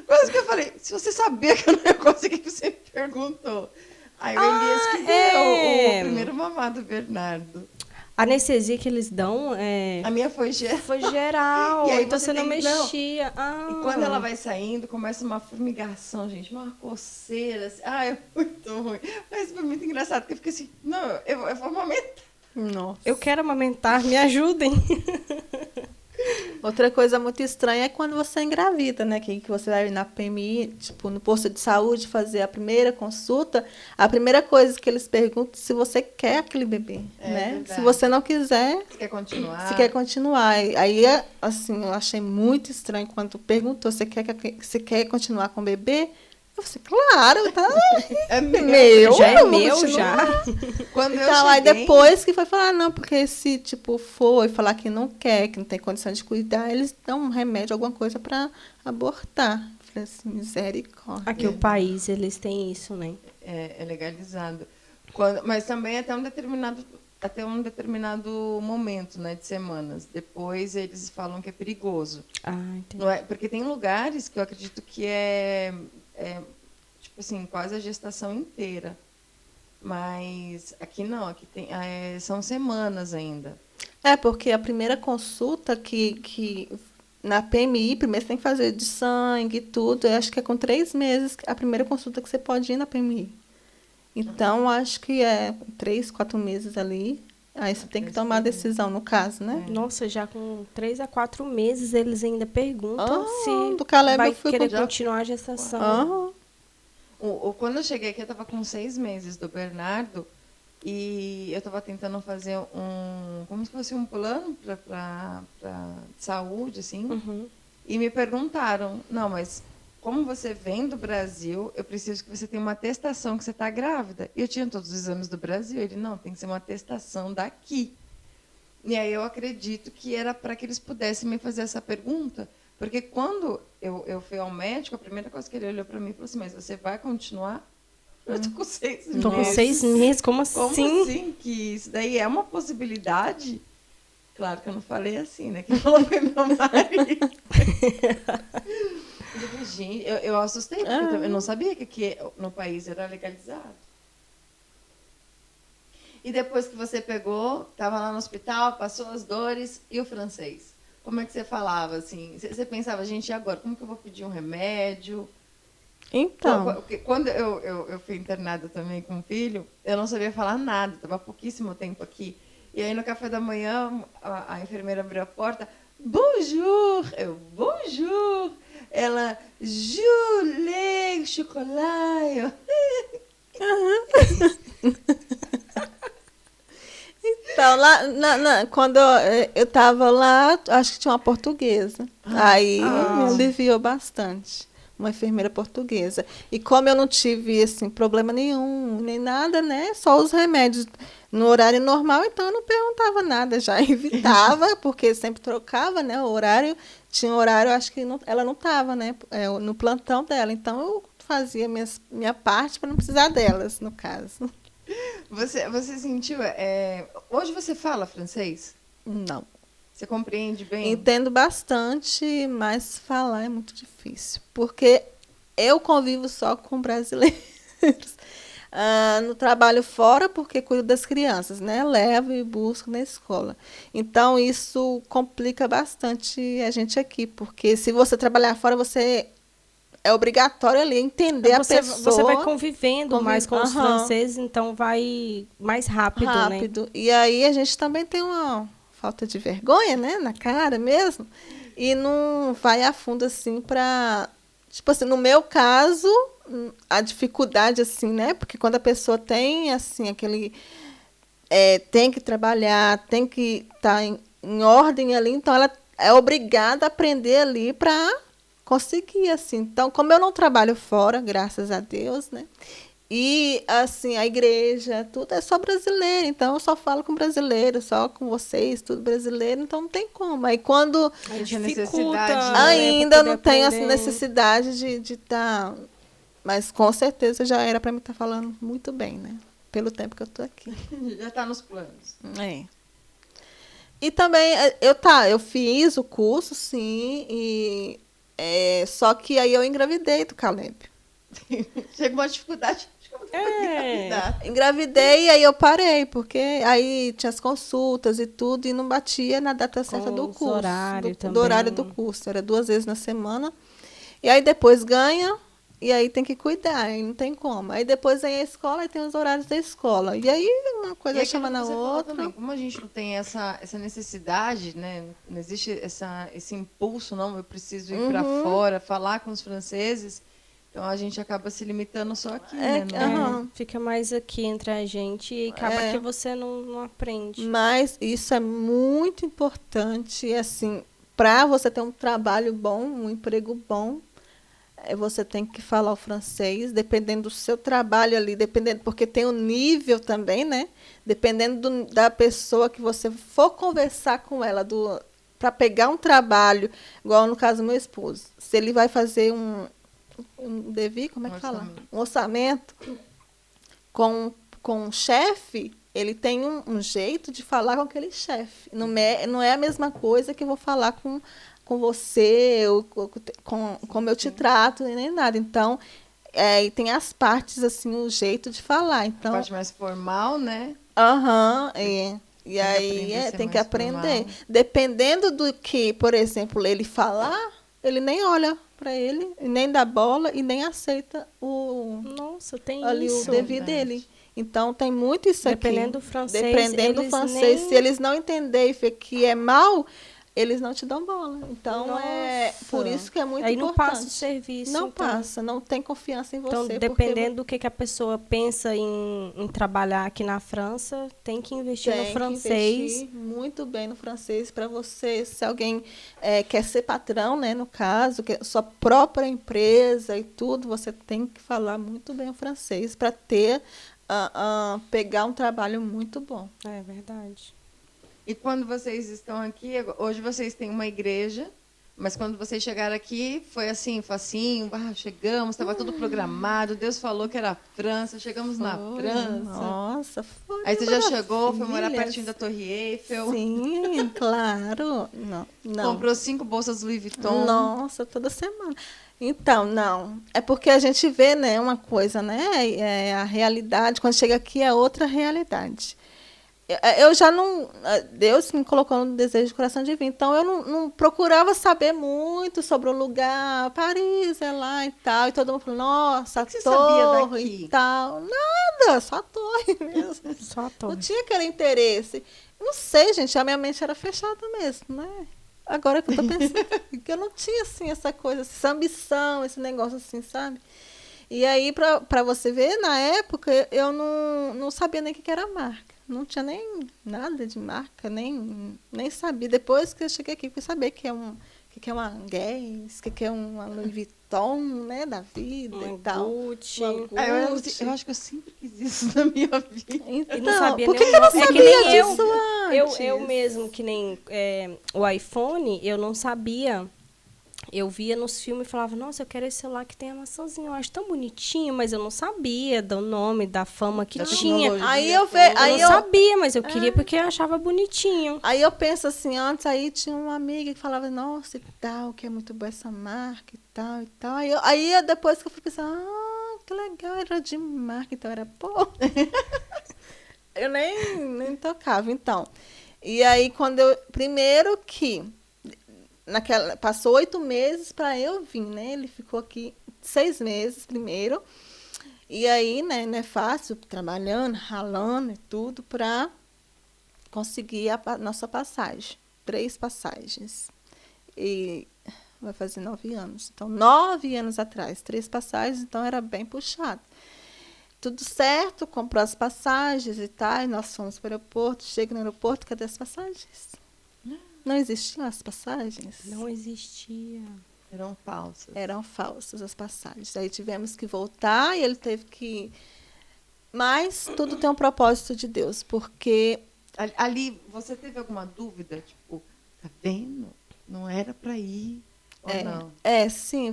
Quase que eu falei, se você sabia que eu não ia conseguir, que você me perguntou. Aí o Elias que deu o primeiro mamado do Bernardo. A anestesia que eles dão A minha foi geral. Foi geral, E aí então você não mexia. E quando ela vai saindo, começa uma formigação, gente, uma coceira. Assim. É muito ruim. Mas foi muito engraçado, porque eu fiquei assim, não, eu vou amamentar. Nossa. Eu quero amamentar, me ajudem. Outra coisa muito estranha é quando você engravida, né? Que você vai na PMI, tipo, no posto de saúde, fazer a primeira consulta. A primeira coisa que eles perguntam é se você quer aquele bebê, né? Verdade. Se você não quiser... Você quer continuar? Se quer continuar. Aí, assim, eu achei muito estranho quando perguntou se você quer continuar com o bebê. Eu falei, claro, tá. É meu. Já é meu, já. Quando Então, aí depois que foi falar, não, porque se, tipo, foi falar que não quer, que não tem condição de cuidar, eles dão um remédio, alguma coisa para abortar. Eu falei assim, misericórdia. Aqui o país, eles têm isso, né? É legalizado. Mas também até um determinado momento, né, de semanas. Depois eles falam que é perigoso. Entendi. Não é? Porque tem lugares que eu acredito que tipo assim, quase a gestação inteira. Mas aqui não, aqui são semanas ainda. Porque a primeira consulta que na PMI, primeiro você tem que fazer de sangue e tudo, eu acho que é com 3 meses a primeira consulta que você pode ir na PMI. Então, acho que é 3, 4 meses ali. Aí você tem que tomar a decisão, no caso, né? Nossa, já com 3 a 4 meses, eles ainda perguntam se do Caleb vai eu fui querer continuar a gestação. Quando eu cheguei aqui, eu estava com 6 meses do Bernardo e eu estava tentando fazer como se fosse um plano para saúde, assim. Uhum. E me perguntaram, não, mas como você vem do Brasil, eu preciso que você tenha uma atestação que você está grávida. E eu tinha todos os exames do Brasil. Ele, não, tem que ser uma atestação daqui. E aí eu acredito que era para que eles pudessem me fazer essa pergunta. Porque quando eu fui ao médico, a primeira coisa que ele olhou para mim e falou assim, mas você vai continuar? Eu estou com 6 meses. Estou com 6 meses, como assim? Como assim? Que isso daí é uma possibilidade? Claro que eu não falei assim, né? Quem falou foi meu marido. Gente, eu assustei, porque eu não sabia que aqui no país era legalizado. E depois que você pegou, estava lá no hospital, passou as dores, e o francês? Como é que você falava, assim? Você pensava, gente, e agora? Como que eu vou pedir um remédio? Então... Quando eu fui internada também com um filho, eu não sabia falar nada, estava há pouquíssimo tempo aqui. E aí, no café da manhã, a enfermeira abriu a porta, bonjour! Bonjour! Ela, Julie, chocolate. Então, lá, quando eu estava lá, acho que tinha uma portuguesa. Aí me aliviou bastante. Uma enfermeira portuguesa. E como eu não tive assim, problema nenhum, nem nada, né? Só os remédios no horário normal, então eu não perguntava nada, já evitava, porque sempre trocava, né? O horário, tinha um horário, acho que ela não estava, né? No plantão dela. Então eu fazia minha parte para não precisar delas, no caso. Você sentiu... Hoje você fala francês? Não. Você compreende bem? Entendo bastante, mas falar é muito difícil. Porque eu convivo só com brasileiros. No trabalho fora, porque cuido das crianças, né? Levo e busco na escola. Então, isso complica bastante a gente aqui. Porque se você trabalhar fora, você... É obrigatório ali entender a pessoa. Você vai convivendo mais com os franceses, então vai mais rápido, né? E aí a gente também tem uma falta de vergonha, né? Na cara mesmo. E não vai a fundo, assim, para... Tipo assim, no meu caso, a dificuldade, assim, né? Porque quando a pessoa tem, assim, aquele... tem que trabalhar, tem que estar em ordem ali, então ela é obrigada a aprender ali para... conseguir, assim. Então, como eu não trabalho fora, graças a Deus, né? E, assim, a igreja, tudo é só brasileiro. Então, eu só falo com brasileiro, só com vocês, tudo brasileiro. Então, não tem como. Aí, quando... A gente necessidade, né? Ainda não tem essa necessidade de estar... Mas, com certeza, já era para mim estar falando muito bem, né? pelo tempo que eu tô aqui. Já está nos planos. É. E também, eu fiz o curso, sim, só que aí eu engravidei do Caleb. Chega uma dificuldade de como engravidar. Engravidei e aí eu parei, porque aí tinha as consultas e tudo, e não batia na data certa do curso. Do horário do curso. Era 2 vezes na semana. E aí depois ganha, e aí tem que cuidar, aí não tem como. Aí depois vem a escola e tem os horários da escola. E aí uma coisa chama na outra. Também, como a gente não tem essa necessidade, né? Não existe esse impulso, não, eu preciso ir para fora, falar com os franceses. Então a gente acaba se limitando só aqui, né? Fica mais aqui entre a gente e acaba que você não aprende. Mas isso é muito importante, assim, para você ter um trabalho bom, um emprego bom, você tem que falar o francês, dependendo do seu trabalho ali, porque tem o nível também, né? Dependendo da pessoa que você for conversar com ela, para pegar um trabalho, igual no caso do meu esposo. Se ele vai fazer um devis, como é que fala? Um orçamento com um chefe, ele tem um jeito de falar com aquele chefe. Não é a mesma coisa que eu vou falar com você, ou como eu te trato, nem nada. Então, e tem as partes, assim, o jeito de falar. Então, a parte mais formal, né? E aí tem que aprender. Formal. Dependendo do que, por exemplo, ele falar, ele nem olha para ele, nem dá bola e nem aceita o devido dele. Então tem muito isso Dependendo aqui. Do francês, Dependendo do francês, se eles não entenderem que é mal, eles não te dão bola. Então por isso que é muito importante. Aí não passa o serviço. Não passa, não tem confiança em você. Então, dependendo do que a pessoa pensa em trabalhar aqui na França, tem que investir no francês. Investir muito bem no francês para você, se alguém quer ser patrão, né, no caso, que sua própria empresa e tudo, você tem que falar muito bem o francês para pegar um trabalho muito bom. É verdade. E quando vocês estão aqui, hoje vocês têm uma igreja, mas quando vocês chegaram aqui, foi assim, facinho, chegamos, estava tudo programado, Deus falou que era a França, chegamos na França. Nossa, foi. Aí você já chegou, foi morar pertinho da Torre Eiffel. Sim, claro. Não. Comprou 5 bolsas Louis Vuitton. Nossa, toda semana. Então, não. É porque a gente vê, né, uma coisa, né? A realidade, quando chega aqui, é outra realidade. Eu já não... Deus me colocou no desejo de coração de vir. Então, eu não procurava saber muito sobre o lugar. Paris é lá e tal. E todo mundo falou, nossa, a torre e tal. Nada, só a torre mesmo. Só a torre. Não tinha aquele interesse. Não sei, gente, a minha mente era fechada mesmo, né? Agora que eu tô pensando, que eu não tinha, assim, essa coisa, essa ambição, esse negócio assim, sabe? E aí, para você ver, na época, eu não sabia nem o que era marca. Não tinha nem nada de marca, nem sabia. Depois que eu cheguei aqui, fui saber que é uma Guess, que é uma Louis Vuitton, né, da vida e tal. Gucci. Eu acho que eu sempre quis isso na minha vida. Então, não sabia por que eu não sabia disso antes? Eu mesmo, que nem o iPhone, eu não sabia. Eu via nos filmes e falava, nossa, eu quero esse celular que tem a maçãzinha. Eu acho tão bonitinho, mas eu não sabia do nome, da fama que tinha. Aí eu sabia, mas eu queria porque eu achava bonitinho. Aí eu penso assim, antes aí tinha uma amiga que falava, nossa, e tal, que é muito boa essa marca e tal, e tal. Aí depois que eu fui pensar, que legal, era de marca, então era pô. Eu nem tocava, então. E aí, primeiro que... passou 8 meses para eu vir, né? Ele ficou aqui 6 meses primeiro. E aí, né, não é fácil, trabalhando, ralando e tudo, para conseguir a nossa passagem. 3 passagens. E vai fazer 9 anos. Então, 9 anos atrás, 3 passagens, então era bem puxado. Tudo certo, comprou as passagens e tal, e nós fomos para o aeroporto. Chega no aeroporto, cadê as passagens? Não existiam as passagens? Não existia. Eram falsas. Eram falsas as passagens. Aí tivemos que voltar e ele teve que... Mas tudo tem um propósito de Deus, porque... Ali, você teve alguma dúvida? Tipo, tá vendo? Não era para ir ou não? Sim.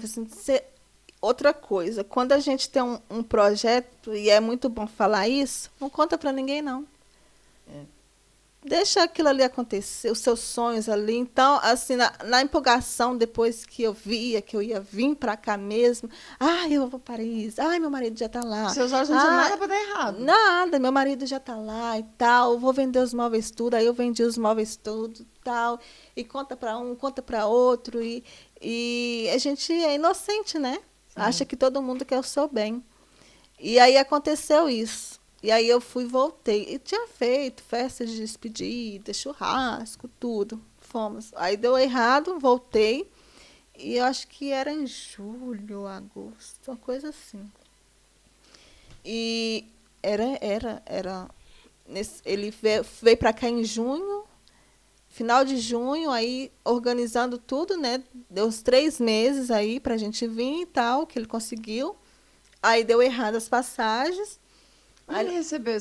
outra coisa, quando a gente tem um projeto, e é muito bom falar isso, não conta para ninguém, não. Deixa aquilo ali acontecer, os seus sonhos ali. Então, assim, na empolgação, depois que eu via que eu ia vir para cá mesmo, eu vou para Paris, meu marido já está lá. Seus olhos não tinham nada para dar errado. Nada, meu marido já está lá e tal, vou vender os móveis tudo, aí eu vendi os móveis tudo e tal, e conta para um, conta para outro, e a gente é inocente, né? Sim. Acha que todo mundo quer o seu bem. E aí aconteceu isso. E aí eu fui e voltei. E tinha feito festa de despedida, churrasco, tudo. Fomos. Aí deu errado, voltei. E eu acho que era em julho, agosto, uma coisa assim. E ele veio para cá em junho, final de junho, aí organizando tudo, né? Deu uns 3 meses aí para a gente vir e tal, que ele conseguiu. Aí deu errado as passagens. Ele recebeu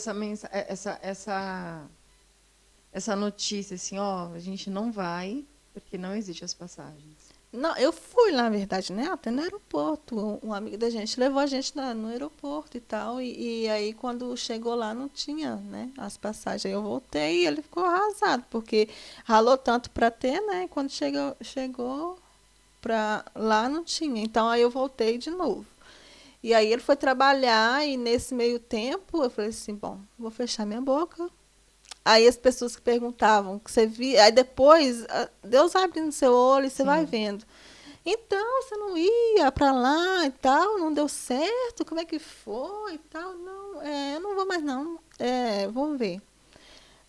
essa notícia, assim, a gente não vai, porque não existe as passagens. Não, eu fui lá, na verdade, né? Até no aeroporto. Um amigo da gente levou a gente no aeroporto e tal. E aí, quando chegou lá, não tinha, né, as passagens. Aí eu voltei e ele ficou arrasado, porque ralou tanto para ter, né? E quando chegou para lá, não tinha. Então, aí eu voltei de novo. E aí ele foi trabalhar e nesse meio tempo eu falei assim, bom, vou fechar minha boca. Aí as pessoas que perguntavam, que você via, aí depois Deus abre no seu olho e você vai vendo. Então, você não ia para lá e tal, não deu certo, como é que foi e tal? Não, eu não vou mais não, vamos ver.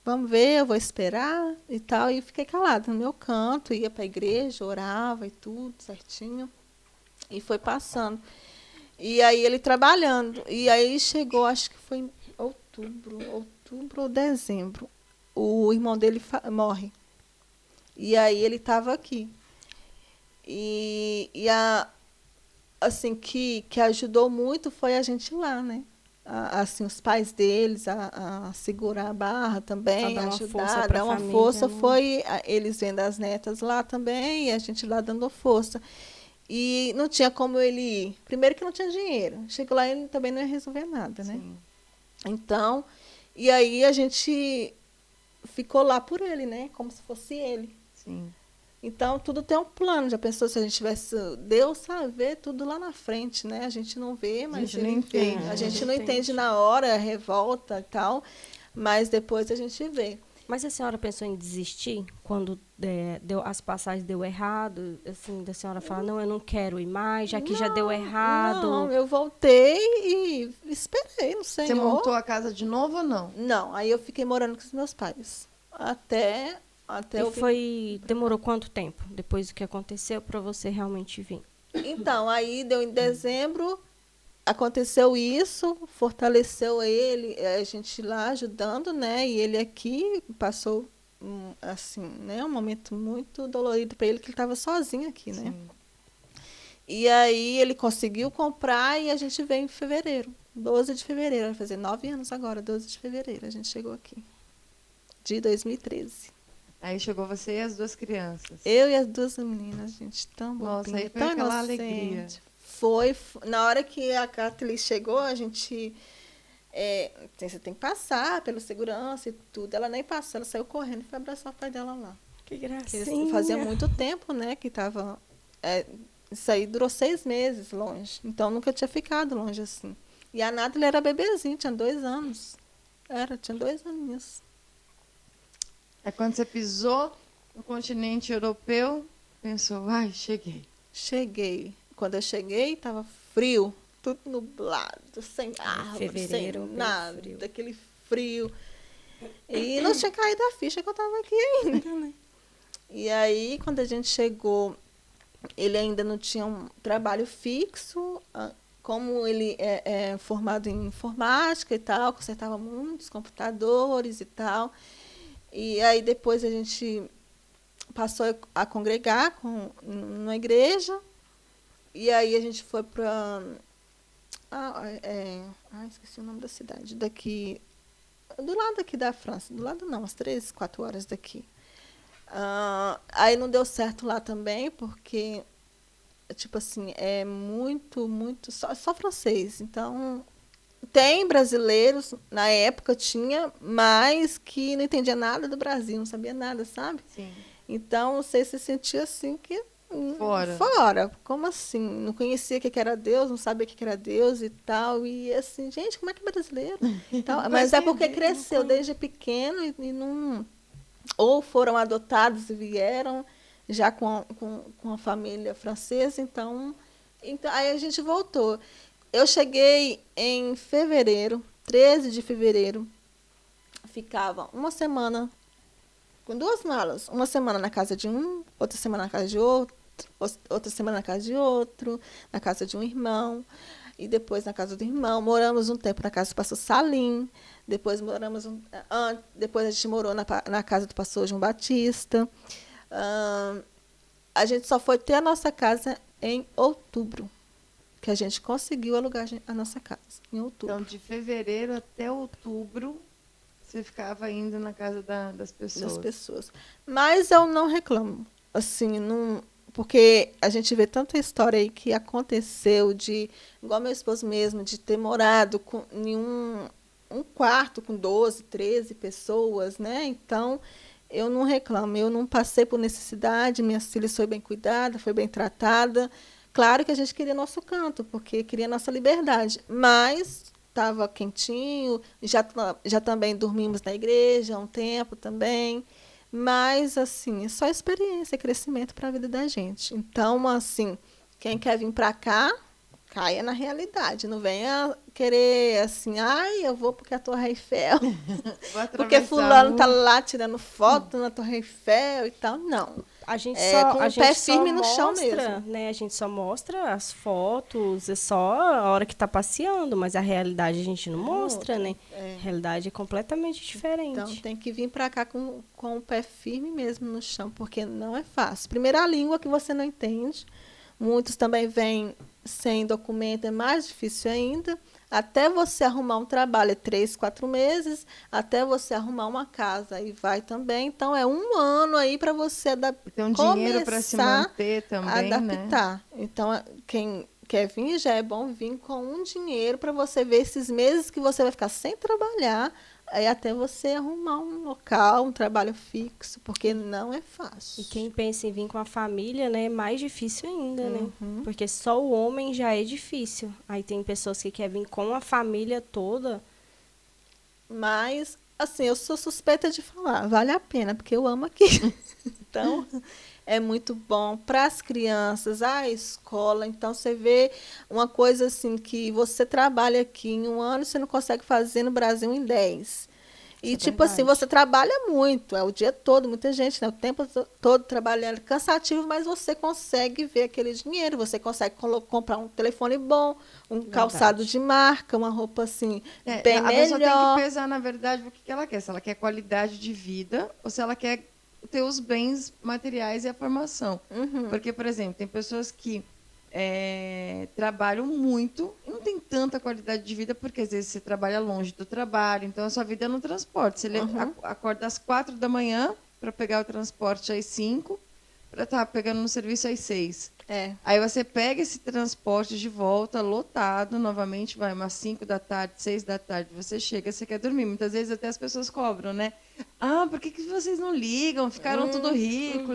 Vamos ver, eu vou esperar e tal. E fiquei calada no meu canto, ia para a igreja, orava e tudo certinho. E foi passando. E aí ele trabalhando. E aí chegou, acho que foi em outubro ou dezembro. O irmão dele morre. E aí ele estava aqui. E assim, que ajudou muito foi a gente ir lá, né? Assim, os pais deles a segurar a barra também, a ajudar, dar uma força. Foi eles vendo as netas lá também, e a gente lá dando força. E não tinha como ele ir. Primeiro que não tinha dinheiro. Chegou lá e ele também não ia resolver nada, né? Sim. Então, e aí a gente ficou lá por ele, né? Como se fosse ele. Sim. Então, tudo tem um plano. Já pensou se a gente tivesse... Deus sabe ver tudo lá na frente, né? A gente não vê, mas a gente não entende. A gente não entende na hora, revolta e tal, mas depois a gente vê. Mas a senhora pensou em desistir quando as passagens deu errado? Assim, da senhora falar, não, eu não quero ir mais, já que já deu errado. Não, eu voltei e esperei no Senhor. Você montou a casa de novo ou não? Não, aí eu fiquei morando com os meus pais. Até demorou quanto tempo depois do que aconteceu para você realmente vir? Então, aí deu em dezembro, aconteceu isso, fortaleceu ele, a gente lá ajudando, né? E ele aqui passou assim, né, um momento muito dolorido para ele, que ele estava sozinho aqui, né? Sim. E aí ele conseguiu comprar e a gente veio em fevereiro, 12 de fevereiro, vai fazer 9 anos agora, 12 de fevereiro, a gente chegou aqui, de 2013. Aí chegou você e as 2 crianças. Eu e as 2 meninas, gente, tão bobinha, nossa, aí foi tão aquela inocente. Alegria. Foi, na hora que a Kathleen chegou, a gente... você tem que passar pela segurança e tudo. Ela nem passou, ela saiu correndo e foi abraçar o pai dela lá. Que gracinha. Porque fazia muito tempo, né, que estava... isso aí durou 6 meses longe. Então, nunca tinha ficado longe assim. E a Nathalie era bebezinha, tinha 2 anos. Tinha 2 aninhos. Aí quando você pisou no continente europeu, pensou, cheguei. Cheguei. Quando eu cheguei, estava frio, tudo nublado, sem árvore, sem nada, frio. Daquele frio. E não tinha caído a ficha que eu estava aqui ainda, né? E aí, quando a gente chegou, ele ainda não tinha um trabalho fixo, como ele é formado em informática e tal, consertava muitos computadores e tal. E aí depois a gente passou a congregar numa igreja. E aí a gente foi para... esqueci o nome da cidade. Daqui, do lado aqui da França. Do lado não, umas 3, 4 horas daqui. Aí não deu certo lá também, porque tipo assim, é muito, muito, só francês. Então, tem brasileiros, na época tinha, mas que não entendia nada do Brasil, não sabia nada, sabe? Sim. Então, você se sentia assim que Fora. fora. Como assim? Não conhecia o que era Deus, não sabia o que era Deus e tal. E assim, gente, como é que é brasileiro? Então, mas é porque cresceu desde pequeno e não. Ou foram adotados e vieram já com a família francesa, então aí a gente voltou. Eu cheguei em fevereiro, 13 de fevereiro, ficava uma semana com 2 malas, uma semana na casa de um, outra semana na casa de outro, outra semana na casa de outro, na casa de um irmão, e depois na casa do irmão. Moramos um tempo na casa do pastor Salim, depois depois a gente morou na casa do pastor João Batista. A gente só foi ter a nossa casa em outubro, que a gente conseguiu alugar a nossa casa, em outubro. Então, de fevereiro até outubro, você ficava indo na casa das pessoas. Das pessoas. Mas eu não reclamo. Assim, não, porque a gente vê tanta história aí que aconteceu de, igual meu esposo mesmo, de ter morado em um quarto com 12, 13 pessoas, né? Então, eu não reclamo. Eu não passei por necessidade, minha filha foi bem cuidada, foi bem tratada. Claro que a gente queria nosso canto, porque queria nossa liberdade, mas estava quentinho, já também dormimos na igreja há um tempo também, mas, assim, é só experiência, crescimento para a vida da gente. Então, assim, quem quer vir para cá, caia na realidade, não venha querer, assim, ai, eu vou porque a Torre Eiffel, porque fulano está lá tirando foto na Torre Eiffel e tal, não. A gente com o pé firme no chão mesmo. Né? A gente só mostra as fotos, é só a hora que está passeando, mas a realidade a gente não mostra, né? A realidade é completamente diferente. Então, tem que vir para cá com o pé firme mesmo no chão, porque não é fácil. Primeiro, a língua que você não entende. Muitos também vêm sem documento, é mais difícil ainda. Até você arrumar um trabalho é 3, 4 meses, até você arrumar uma casa, aí vai também. Então, é 1 ano aí para você adaptar. Tem um dinheiro para se manter também, adaptar. Né? Então, quem quer vir, já é bom vir com um dinheiro para você ver esses meses que você vai ficar sem trabalhar, aí até você arrumar um local, um trabalho fixo, porque não é fácil. E quem pensa em vir com a família, né, é mais difícil ainda, né? Porque só o homem já é difícil. Aí tem pessoas que querem vir com a família toda. Mas, assim, eu sou suspeita de falar, vale a pena, porque eu amo aqui. Então, é muito bom para as crianças, a escola. Então, você vê uma coisa assim, que você trabalha aqui em 1 ano, você não consegue fazer no Brasil em 10. E, tipo assim, você trabalha muito, é o dia todo, muita gente, né? O tempo todo trabalhando, cansativo, mas você consegue ver aquele dinheiro, você consegue comprar um telefone bom, um calçado de marca, uma roupa, assim, bem melhor. A pessoa tem que pesar, na verdade, o que ela quer. Se ela quer qualidade de vida ou se ela quer ter os bens materiais e a formação. Porque, por exemplo, tem pessoas que trabalham muito e não tem tanta qualidade de vida porque às vezes você trabalha longe do trabalho, então a sua vida é no transporte. Você acorda às 4 da manhã para pegar o transporte às 5 para estar pegando no serviço às 6. Aí você pega esse transporte de volta, lotado, novamente, vai umas 5 da tarde, 6 da tarde, você chega, você quer dormir. Muitas vezes até as pessoas cobram, né? Ah, por que vocês não ligam? Ficaram tudo rico.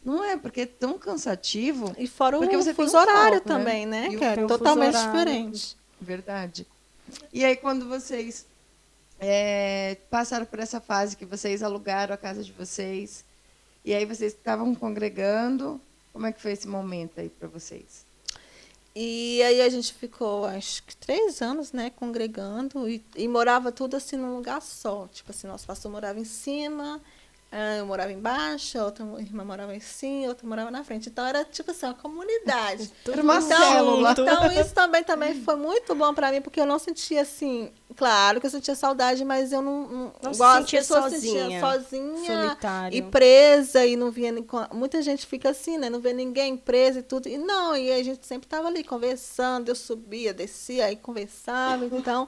Não é, porque é tão cansativo. E fora o fuso horário também, né? Que é totalmente diferente. Verdade. E aí, quando vocês passaram por essa fase que vocês alugaram a casa de vocês, e aí vocês estavam congregando, como é que foi esse momento aí para vocês? E aí a gente ficou, acho que 3 anos, né, congregando e morava tudo assim num lugar só. Tipo assim, nosso pastor morava em cima, eu morava embaixo, a outra irmã morava em cima, outra morava na frente. Então era tipo assim, uma comunidade. Era uma célula. Então isso também foi muito bom para mim, porque eu não sentia assim, claro que eu sentia saudade, mas eu não igual as pessoas sozinha, solitária e presa, e não via muita gente fica assim, né, não vê ninguém presa e tudo. E não, e a gente sempre estava ali conversando, eu subia, descia, aí conversava. Então,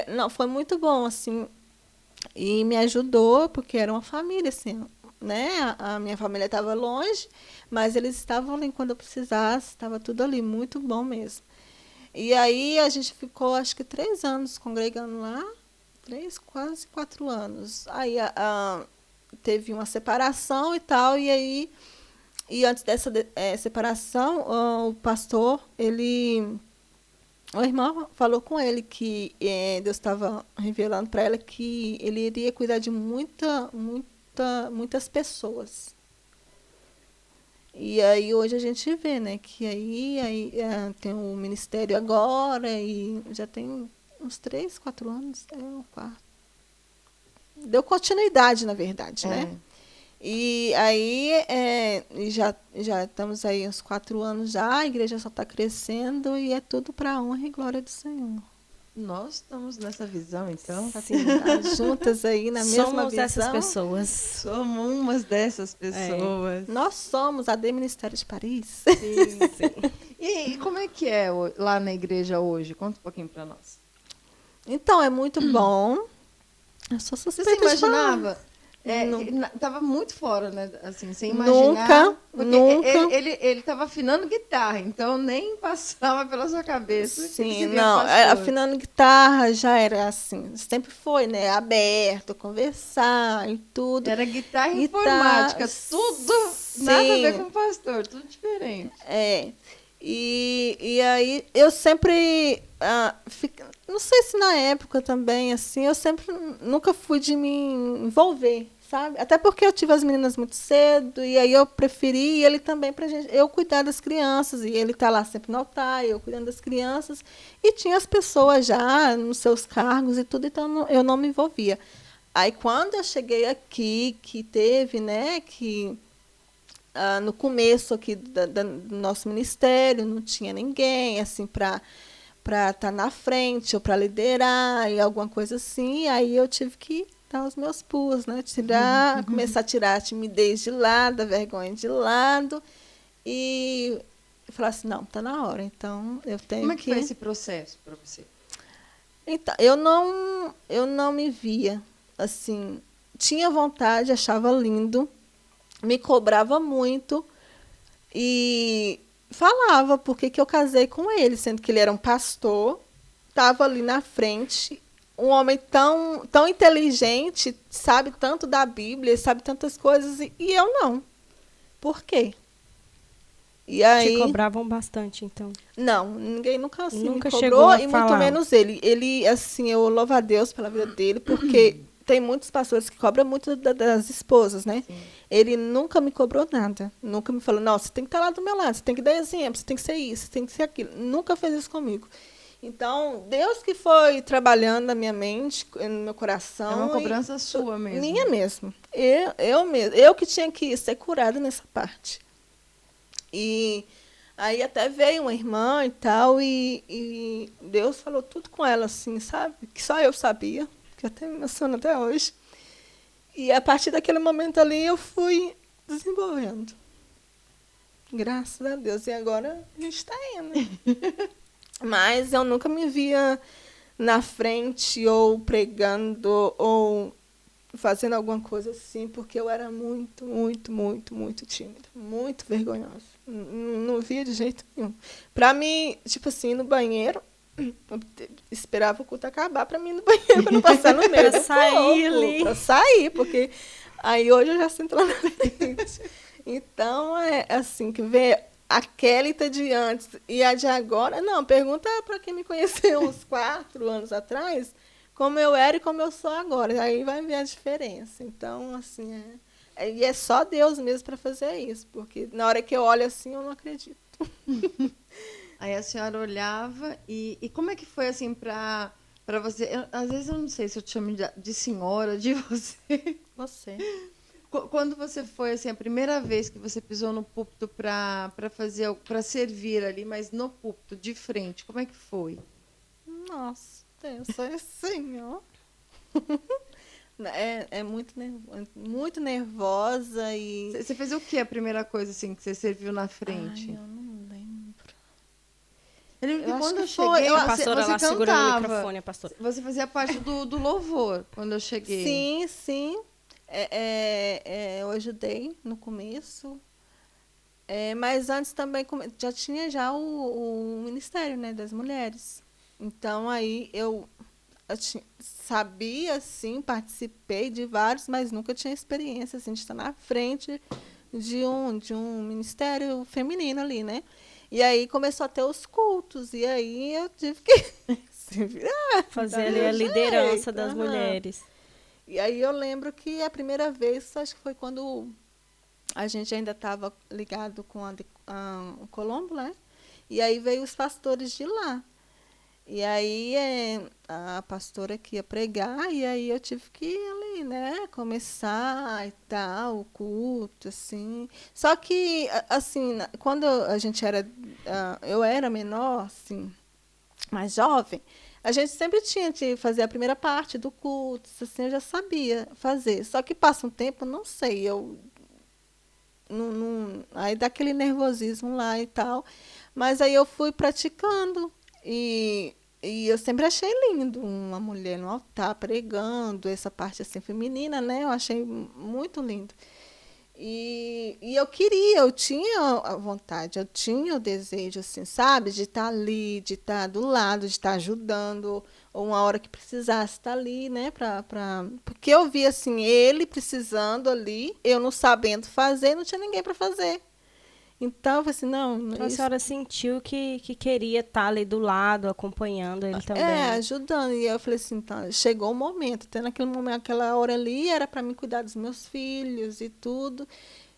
não, foi muito bom assim. E me ajudou, porque era uma família, assim, né? A minha família estava longe, mas eles estavam ali quando eu precisasse, estava tudo ali, muito bom mesmo. E aí a gente ficou, acho que 3 anos congregando lá, 3, quase 4 anos. Aí teve uma separação e tal, e aí, e antes dessa separação, o pastor, o irmão falou com ele que Deus estava revelando para ela que ele iria cuidar de muitas pessoas. E aí hoje a gente vê, né, que aí tem um ministério agora e já tem uns 3, 4 anos, um quarto. Deu continuidade, na verdade, né? E aí já estamos aí uns 4 anos já, a igreja só está crescendo e é tudo para a honra e glória do Senhor. Nós estamos nessa visão, então. Sim, tá juntas aí na mesma Somos visão. essas pessoas. Somos umas dessas pessoas. Nós somos a D Ministério de Paris. Sim, sim. E como é que é lá na igreja hoje? Conta um pouquinho para nós. Então, é muito bom. Eu sou suspeita Você se de falar. imaginava? Tava muito fora, né? Assim, sem imaginar. Nunca. Ele tava afinando guitarra, então nem passava pela sua cabeça. Sim, não. Afinando guitarra já era assim. Sempre foi, né? Aberto, conversar e tudo. Era guitarra e informática. Tudo nada a ver com pastor, tudo diferente. E aí eu sempre. Não sei se na época também, assim, eu sempre nunca fui de me envolver, sabe? Até porque eu tive as meninas muito cedo, e aí eu preferi ele também pra gente, eu cuidar das crianças, e ele tá lá sempre no altar, eu cuidando das crianças, e tinha as pessoas já nos seus cargos e tudo, então eu não me envolvia. Aí quando eu cheguei aqui, que teve, né, que no começo aqui do nosso ministério não tinha ninguém, assim, para estar na frente ou para liderar e alguma coisa assim, aí eu tive que dar os meus pulos, né? Começar a tirar a timidez de lado, a vergonha de lado e falar assim, não, tá na hora, então eu tenho que... Como é que foi esse processo para você? Então, eu não me via, assim, tinha vontade, achava lindo, me cobrava muito e falava por que eu casei com ele, sendo que ele era um pastor, estava ali na frente, um homem tão inteligente, sabe tanto da Bíblia, sabe tantas coisas, e eu não. Por quê? E aí, te cobravam bastante, então? Não, ninguém nunca assim Nunca me cobrou, chegou a e falar. muito menos ele. Ele, assim, eu louvo a Deus pela vida dele, porque tem muitos pastores que cobram muito das esposas, né? Sim. Ele nunca me cobrou nada. Nunca me falou, não, você tem que estar lá do meu lado, você tem que dar exemplo, você tem que ser isso, você tem que ser aquilo. Nunca fez isso comigo. Então, Deus que foi trabalhando na minha mente, no meu coração. É uma cobrança sua mesmo. Minha mesmo. Eu mesmo. Eu que tinha que ser curada nessa parte. E aí até veio uma irmã e tal, e Deus falou tudo com ela, assim, sabe? Que só eu sabia. Que até me emociona até hoje. E a partir daquele momento ali eu fui desenvolvendo. Graças a Deus. E agora a gente está indo. Mas eu nunca me via na frente ou pregando ou fazendo alguma coisa assim, porque eu era muito, muito, muito, muito tímida. Muito vergonhosa. Não via de jeito nenhum. Para mim, tipo assim, ir no banheiro... Eu esperava o culto acabar para mim ir no banheiro, para não passar no meio do povo, para sair, porque aí hoje eu já sinto lá na frente. Então, é assim, que ver a Kelly de antes e a de agora, não, pergunta para quem me conheceu uns 4 anos atrás, como eu era e como eu sou agora, aí vai ver a diferença. Então, assim, e é só Deus mesmo para fazer isso, porque na hora que eu olho assim, eu não acredito. Aí a senhora olhava e como é que foi assim para você? Às vezes eu não sei se eu te chamo de senhora, de você. Você. Quando você foi assim a primeira vez que você pisou no púlpito para servir ali, mas no púlpito de frente, como é que foi? Nossa, eu sou assim, ó. É muito nervosa e... Você fez o que a primeira coisa assim que você serviu na frente? Ai, eu não lembro. Quando eu cheguei, a pastora você lá cantava. segurando o microfone, a pastora. Você fazia parte do louvor quando eu cheguei. Sim. Eu ajudei no começo, mas antes também já tinha já o Ministério, né, das Mulheres. Então, aí eu sabia, assim, participei de vários, mas nunca tinha experiência assim, de estar na frente de um ministério feminino ali, né? E aí começou a ter os cultos, e aí eu tive que se virar. Fazer ali a liderança das mulheres. E aí eu lembro que a primeira vez, acho que foi quando a gente ainda estava ligado com o Colombo, né? E aí veio os pastores de lá. E aí a pastora que ia pregar, e aí eu tive que ir ali, né, começar e tal, o culto, assim. Só que, assim, quando a gente eu era menor, assim, mais jovem, a gente sempre tinha de fazer a primeira parte do culto, assim, eu já sabia fazer. Só que passa um tempo, não sei, aí dá aquele nervosismo lá e tal. Mas aí eu fui praticando. E eu sempre achei lindo uma mulher no altar pregando, essa parte assim feminina, né? Eu achei muito lindo. E eu tinha a vontade, eu tinha o desejo, assim, sabe? De estar ali, de estar do lado, de estar ajudando, ou uma hora que precisasse estar ali, né? Porque eu via, assim, ele precisando ali, eu não sabendo fazer, não tinha ninguém para fazer. Então, eu falei assim, não... Então, a senhora sentiu que queria estar ali do lado, acompanhando ele também. Ajudando. E eu falei assim, então, chegou o momento. Até naquele momento, aquela hora ali, era para mim cuidar dos meus filhos e tudo.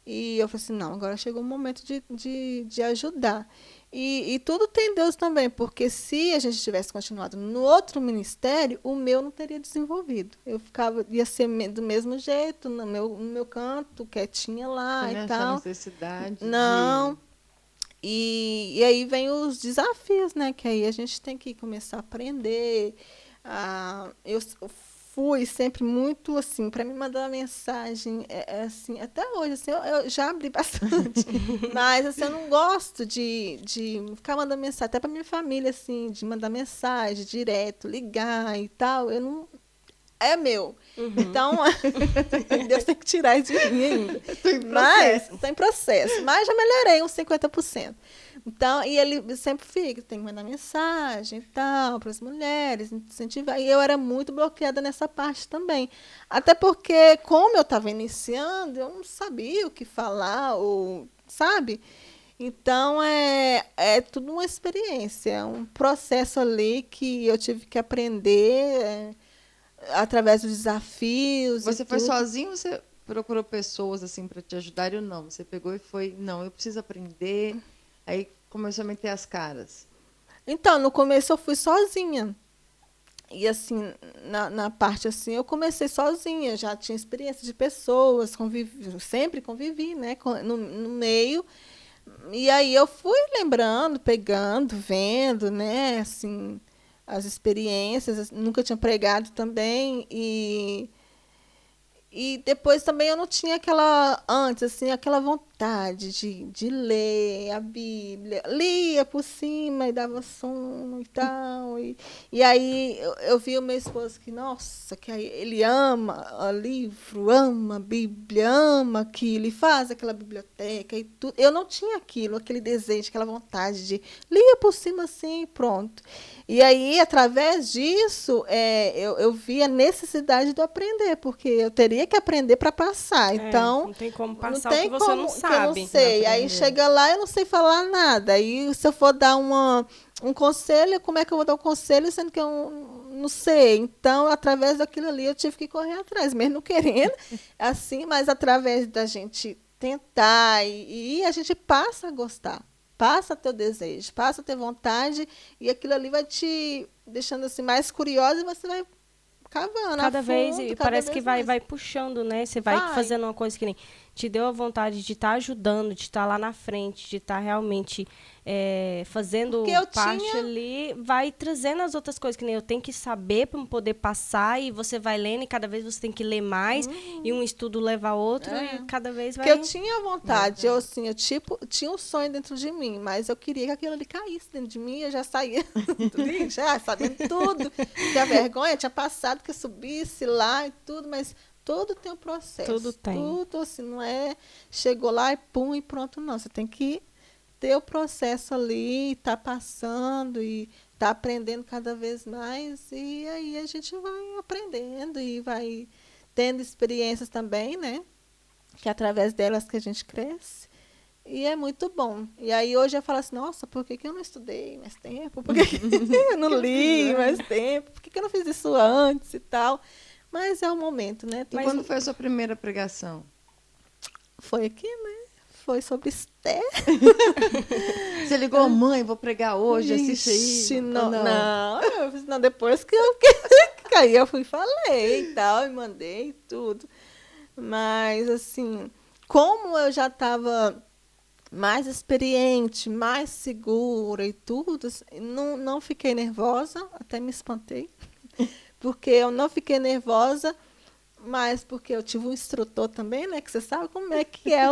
E eu falei assim, não, agora chegou o momento de ajudar. E tudo tem Deus também, porque se a gente tivesse continuado no outro ministério, o meu não teria desenvolvido. Ia ser do mesmo jeito, no meu canto, quietinha lá e tal. Necessidade não. E aí vem os desafios, né? Que aí a gente tem que começar a aprender. Eu fui sempre muito assim, para me mandar uma mensagem, assim, até hoje, assim, eu já abri bastante. Mas assim, eu não gosto de ficar mandando mensagem, até para minha família, assim, de mandar mensagem direto, ligar e tal. Eu não. É meu. Então, Deus tem que tirar isso de mim ainda. Mas está em processo. Mas já melhorei uns 50%. Então, e ele sempre fica, tem que mandar mensagem e tal, para as mulheres, incentivar. E eu era muito bloqueada nessa parte também. Até porque, como eu estava iniciando, eu não sabia o que falar, ou, sabe? Então, é tudo uma experiência, é um processo ali que eu tive que aprender através dos desafios. Você foi sozinho ou você procurou pessoas assim para te ajudarem ou não? Você pegou e foi, não, eu preciso aprender. Aí começou a meter as caras. Então, no começo eu fui sozinha. E assim, na parte assim, eu comecei sozinha, já tinha experiência de pessoas, sempre convivi, né, no meio. E aí eu fui lembrando, pegando, vendo, né, assim, as experiências, nunca tinha pregado também, e depois também eu não tinha aquela vontade de ler a Bíblia. Lia por cima e dava sono e tal. E aí eu vi o meu esposo que, nossa, que aí ele ama o livro, ama a Bíblia, ama aquilo, e faz aquela biblioteca e tudo. Eu não tinha aquele desejo, aquela vontade de lia por cima assim e pronto. E aí, através disso, eu vi a necessidade de aprender, porque eu teria que aprender para passar. Então, não tem como passar o que você não sabe. Que eu não sei. Aí chega lá, eu não sei falar nada. Aí, se eu for dar um conselho, como é que eu vou dar um conselho, sendo que eu não sei? Então, através daquilo ali, eu tive que correr atrás, mesmo não querendo, assim, mas através da gente tentar e a gente passa a gostar. Passa a ter o desejo, passa a ter vontade, e aquilo ali vai te deixando assim mais curiosa, e você vai cavando cada a fundo, vez, e parece que mais. vai puxando, né? Você vai fazendo uma coisa que nem te deu a vontade de estar ajudando, de estar lá na frente, de estar realmente fazendo parte ali, vai trazendo as outras coisas, que nem eu tenho que saber para poder passar, e você vai lendo, e cada vez você tem que ler mais, e um estudo leva a outro, e cada vez vai... Porque eu tinha vontade, eu tinha um sonho dentro de mim, mas eu queria que aquilo ali caísse dentro de mim, eu já saía já sabendo tudo, tinha vergonha, tinha passado que eu subisse lá e tudo, mas tudo tem um processo. Tudo tem. Tudo, assim, não é chegou lá e pum, e pronto, não. Você tem que ter o processo ali, tá passando e tá aprendendo cada vez mais. E aí a gente vai aprendendo e vai tendo experiências também, né? Que é através delas que a gente cresce. E é muito bom. E aí hoje eu falo assim, nossa, por que eu não estudei mais tempo? Por que eu não li mais tempo? Por que eu não fiz isso antes e tal? Mas é o momento, né? E quando foi a sua primeira pregação? Foi aqui, né? Foi sobre Esther. Você ligou, mãe, vou pregar hoje, assiste aí. Não, depois que eu caí, eu fui e falei e tal, e mandei tudo. Mas, assim, como eu já estava mais experiente, mais segura e tudo, não fiquei nervosa, até me espantei, porque eu não fiquei nervosa, mas porque eu tive um instrutor também, né, que você sabe como é que é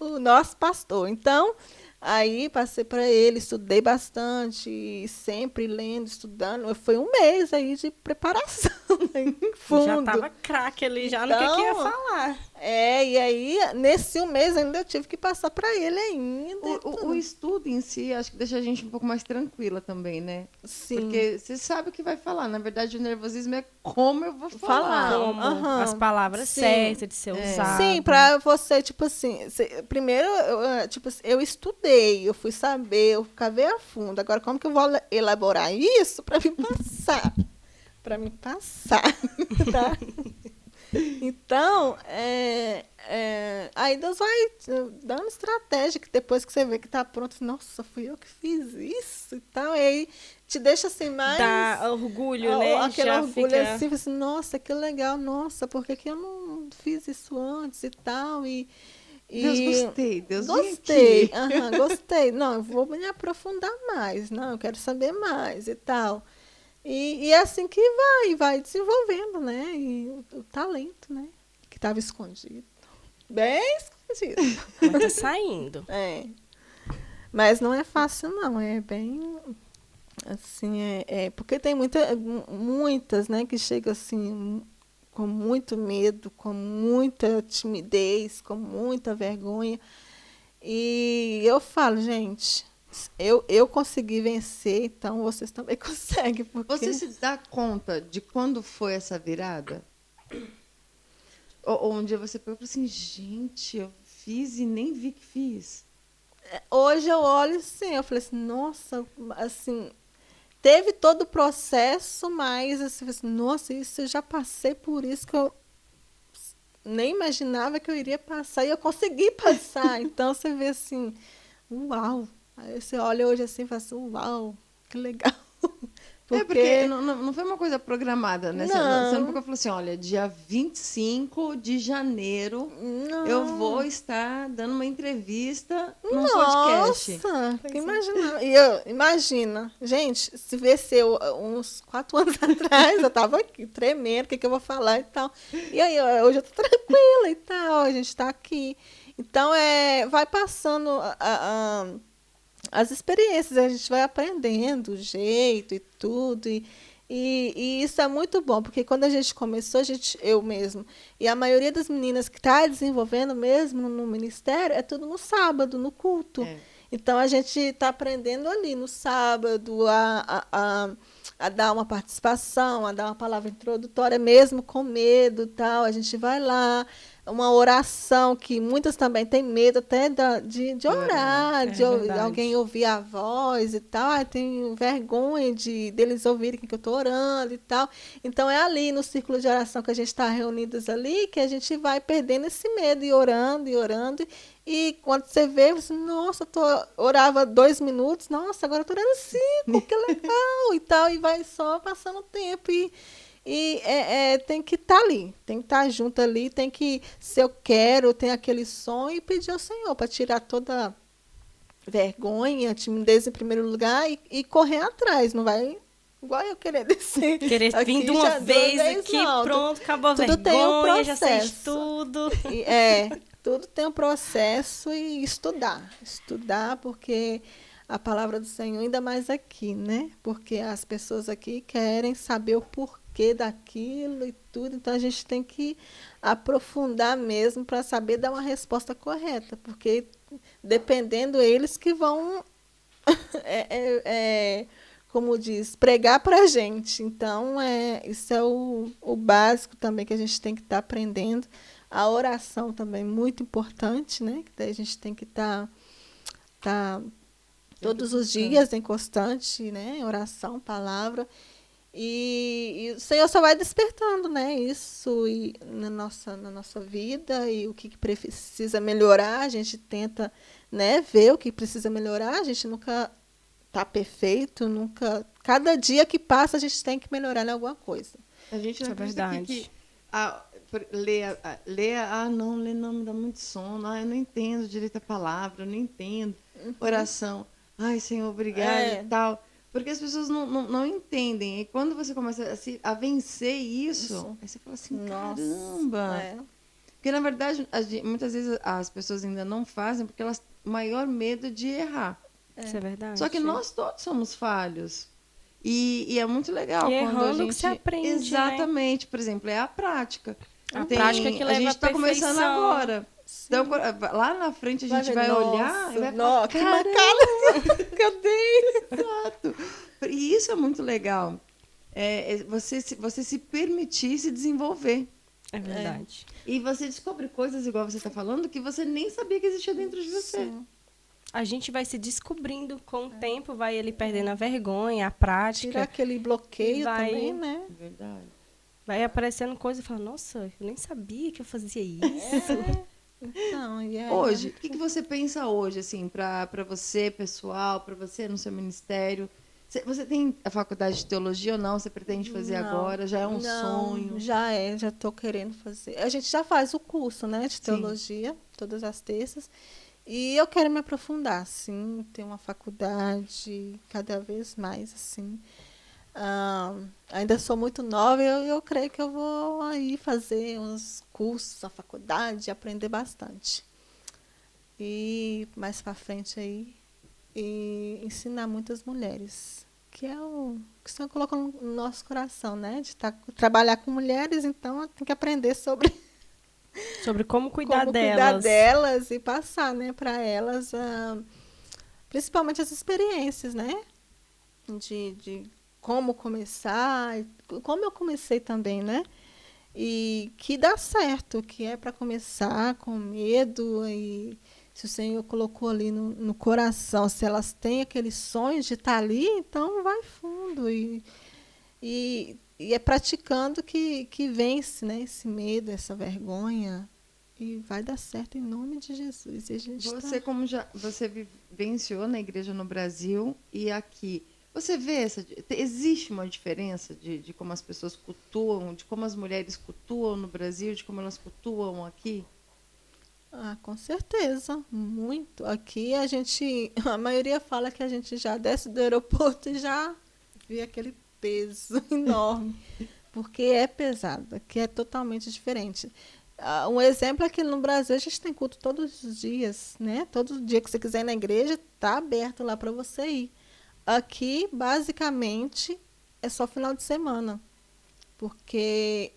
o nosso pastor. Então, aí passei para ele, estudei bastante, e sempre lendo, estudando. Foi um mês aí de preparação, né, fundo. Já estava craque ali, já no que ia falar. E aí, nesse um mês ainda eu tive que passar para ele ainda. O estudo em si, acho que deixa a gente um pouco mais tranquila também, né? Sim. Porque você sabe o que vai falar. Na verdade, o nervosismo é como eu vou falar. Como as palavras certas de ser usadas. Sim, para você, tipo assim, primeiro, eu estudei, eu fui saber, eu cavei a fundo. Agora, como que eu vou elaborar isso para me passar? Para me passar, tá? Então, aí Deus vai dando estratégia, que depois que você vê que está pronto, nossa, fui eu que fiz isso e tal, e aí te deixa assim mais... Dá orgulho, né? Aquele já orgulho fica... assim, nossa, que legal, nossa, por que eu não fiz isso antes e tal, Deus gostei, gostei, não, eu vou me aprofundar mais, não, eu quero saber mais e tal. E é assim que vai desenvolvendo, né? E o talento, né? Que estava escondido. Bem escondido. Mas tá saindo. Mas não é fácil, não. É bem... Assim, porque tem muitas, né? Que chegam assim, com muito medo, com muita timidez, com muita vergonha. E eu falo, gente... Eu consegui vencer, então vocês também conseguem. Porque... Você se dá conta de quando foi essa virada? Ou um dia você pensou assim, gente, eu fiz e nem vi que fiz. Hoje eu olho assim, eu falei assim, nossa, assim, teve todo o processo, mas assim, nossa, isso eu já passei por isso que eu nem imaginava que eu iria passar, e eu consegui passar. Então você vê assim, uau. Aí você olha hoje assim e fala assim, uau, que legal. Porque não foi uma coisa programada, né? Não. Você nunca falou assim, olha, dia 25 de janeiro eu vou estar dando uma entrevista num podcast. Nossa, imagina. Gente, se vê uns 4 anos atrás, eu estava aqui tremendo, o que eu vou falar e tal. E aí, hoje eu estou tranquila e tal, a gente está aqui. Então, vai passando... as experiências, a gente vai aprendendo o jeito e tudo, e isso é muito bom, porque quando a gente começou, eu mesmo, e a maioria das meninas que está desenvolvendo mesmo no ministério, é tudo no sábado, no culto. Então, a gente está aprendendo ali no sábado a dar uma participação, a dar uma palavra introdutória, mesmo com medo e tal, a gente vai lá, uma oração que muitas também têm medo até de orar, de alguém ouvir a voz e tal. Tem vergonha deles ouvirem que eu estou orando e tal. Então, é ali no círculo de oração que a gente está reunidas ali que a gente vai perdendo esse medo e orando e orando. E quando você vê, você, nossa, orava 2 minutos, nossa, agora eu estou orando 5, que legal e tal. E vai só passando o tempo e tem que estar ali, tem que estar junto ali, tem que, se eu quero, tem aquele sonho, e pedir ao Senhor para tirar toda vergonha, timidez em primeiro lugar e correr atrás, não vai igual eu querer descer. Querer vir de uma vez aqui, não. Pronto, acabou a vergonha, tem um processo. Já sei tudo. Tudo tem um processo e estudar, porque... A palavra do Senhor, ainda mais aqui, né? Porque as pessoas aqui querem saber o porquê porquê daquilo e tudo. Então, a gente tem que aprofundar mesmo para saber dar uma resposta correta, porque dependendo eles que vão, como diz, pregar para a gente. Então, isso é o básico também que a gente tem que estar aprendendo. A oração também é muito importante, né? Que daí a gente tem que estar todos os dias em constante, né? Oração, palavra. E o Senhor só vai despertando, né? Isso na nossa vida e o que precisa melhorar. A gente tenta, né, ver o que precisa melhorar. A gente nunca está perfeito, nunca. Cada dia que passa a gente tem que melhorar em alguma coisa. A gente não verdade. Não, ler não me dá muito sono. Eu não entendo direito a palavra, eu não entendo. Oração. Ai, Senhor, obrigada e tal. Porque as pessoas não entendem. E quando você começa a vencer isso, aí você fala assim, Nossa, caramba. Porque, na verdade, muitas vezes as pessoas ainda não fazem porque elas têm o maior medo de errar. Isso é verdade. Só que nós todos somos falhos. E é muito legal e quando a gente... que se aprende, exatamente. Né? Por exemplo, é a prática. A prática que leva a gente está à perfeição. começando agora. Então, lá na frente a gente vai olhar e vai falar, que macada que eu dei. Exato. E isso é muito legal. Você se permitir se desenvolver. É verdade. E você descobre coisas, igual você está falando, que você nem sabia que existia dentro de você. Sim. A gente vai se descobrindo com o tempo, vai ele perdendo a vergonha, a prática. Tirar aquele bloqueio vai, também, né? Verdade. Vai aparecendo coisa e fala, nossa, eu nem sabia que eu fazia isso. Então, hoje, o que você pensa hoje, assim, para você, pessoal, para você no seu ministério? Você tem a faculdade de teologia ou não? Você pretende fazer agora? Já é um sonho? Já estou querendo fazer. A gente já faz o curso, né, de teologia, todas as terças. E eu quero me aprofundar, sim, ter uma faculdade cada vez mais, assim. Ainda sou muito nova e eu creio que eu vou aí fazer uns cursos na faculdade, aprender bastante. E mais para frente aí, e ensinar muitas mulheres, que é o que o Senhor colocou no nosso coração, né? De trabalhar com mulheres, então tem que aprender sobre como cuidar delas e passar, né, para elas, principalmente as experiências, né? De como começar, como eu comecei também, né? E que dá certo, que é para começar com medo, e se o Senhor colocou ali no coração, se elas têm aqueles sonhos de estar ali, então vai fundo. E é praticando que vence, né, esse medo, essa vergonha, e vai dar certo em nome de Jesus. E a gente você vivenciou na igreja no Brasil e aqui. Você vê existe uma diferença de como as pessoas cultuam, de como as mulheres cultuam no Brasil, de como elas cultuam aqui? Com certeza, muito. Aqui a maioria fala que a gente já desce do aeroporto e já vê aquele peso enorme, porque é pesado, aqui é totalmente diferente. Um exemplo é que no Brasil a gente tem culto todos os dias, né? Todo dia que você quiser ir na igreja, está aberto lá para você ir. Aqui, basicamente, é só final de semana, porque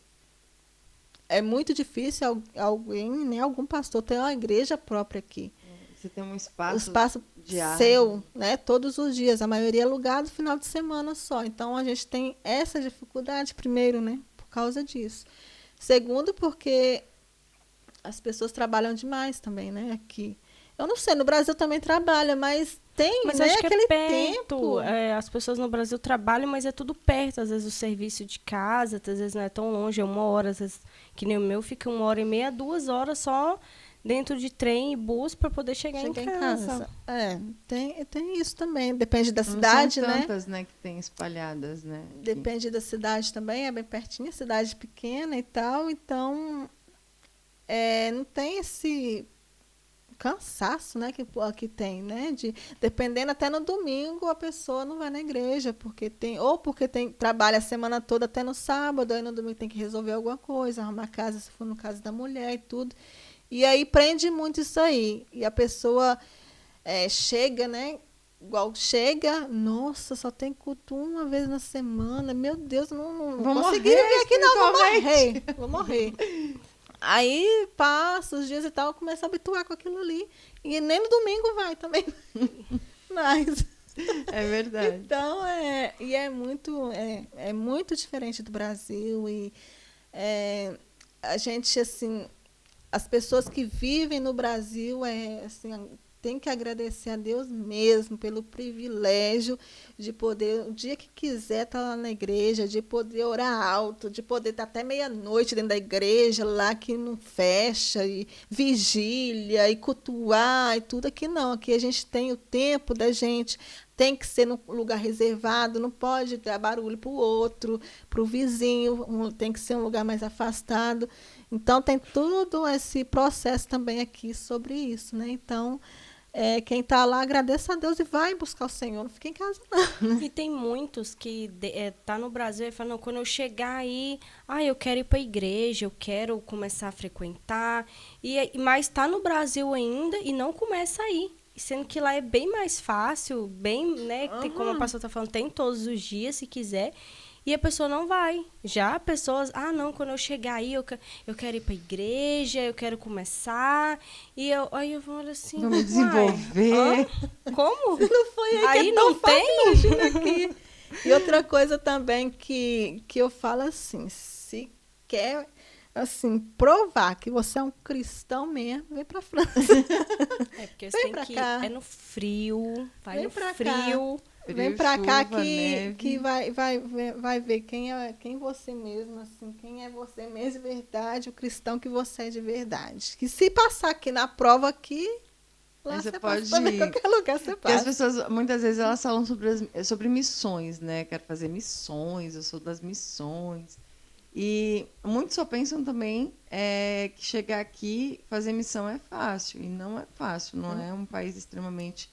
é muito difícil algum pastor ter uma igreja própria aqui. Você tem um espaço diário, seu, né? Todos os dias. A maioria é alugado final de semana só. Então, a gente tem essa dificuldade, primeiro, né? Por causa disso. Segundo, porque as pessoas trabalham demais também, né? Aqui. Eu não sei, no Brasil também trabalha, mas tem, mas né, acho que aquele é perto. tempo. As pessoas no Brasil trabalham, mas é tudo perto. Às vezes o serviço de casa, às vezes não é tão longe, é 1 hora. Às vezes, que nem o meu, fica 1h30, 2 horas só dentro de trem e bus para poder chegar em casa. Tem isso também. Depende da cidade, né? São tantas, né, que tem espalhadas, né? Depende da cidade também, é bem pertinho, cidade pequena e tal. Então, não tem esse cansaço, né, que tem, né, dependendo, até no domingo a pessoa não vai na igreja porque trabalha a semana toda até no sábado, aí no domingo tem que resolver alguma coisa, arrumar casa, se for no caso da mulher e tudo, e aí prende muito isso aí, e a pessoa chega, né, igual chega, nossa, só tem culto uma vez na semana. Meu Deus, não vou conseguir vir aqui não, vou morrer. Aí passa os dias e tal, eu começo a habituar com aquilo ali. E nem no domingo vai também. Mas... É verdade. Então, é muito diferente do Brasil. E a gente, assim, as pessoas que vivem no Brasil, assim, tem que agradecer a Deus mesmo pelo privilégio de poder, o dia que quiser, estar lá na igreja, de poder orar alto, de poder estar até meia-noite dentro da igreja, lá que não fecha, e vigília, e cultuar, e tudo. Aqui não, aqui a gente tem o tempo da gente, tem que ser num lugar reservado, não pode dar barulho para o outro, para o vizinho, tem que ser um lugar mais afastado. Então, tem todo esse processo também aqui sobre isso, né? Então, quem está lá, agradeça a Deus e vai buscar o Senhor, não fica em casa, não. E tem muitos que tá no Brasil e falam, não, quando eu chegar aí, eu quero ir para a igreja, eu quero começar a frequentar, mas está no Brasil ainda e não começa a ir. Sendo que lá é bem mais fácil, bem, né? Tem, como a pastora está falando, tem todos os dias, se quiser. E a pessoa não vai. Já pessoas, não, quando eu chegar aí, eu quero ir para a igreja, eu quero começar. E aí eu falo assim... Vamos desenvolver. Como? Não foi aí que não tem? Imagina aqui. E outra coisa também que eu falo assim, se quer... assim, provar que você é um cristão mesmo, vem pra França. Porque você tem que ir no frio, vai no frio. Vem pra cá que vai ver quem você mesmo, assim, quem é você mesmo de verdade, o cristão que você é de verdade. Que se passar aqui na prova aqui, lá você pode ir. Qualquer lugar você passa. Porque as pessoas, muitas vezes, elas falam sobre missões, né? Quero fazer missões, eu sou das missões. E muitos só pensam também que chegar aqui, fazer missão é fácil. E não é fácil, não é um país extremamente...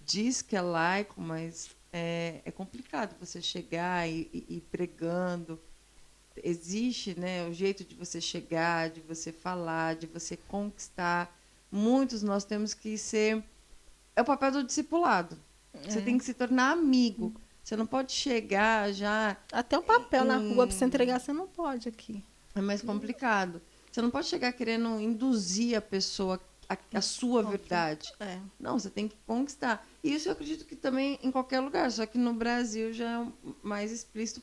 Diz que é laico, mas é complicado você chegar e ir pregando. Existe, né, o jeito de você chegar, de você falar, de você conquistar. Muitos nós temos que ser... É o papel do discipulado. Você tem que se tornar amigo. Você não pode chegar já... Até um papel na rua para você entregar, você não pode aqui. É mais complicado. Você não pode chegar querendo induzir a pessoa a sua verdade. Não, você tem que conquistar. E isso eu acredito que também em qualquer lugar, só que no Brasil já é mais explícito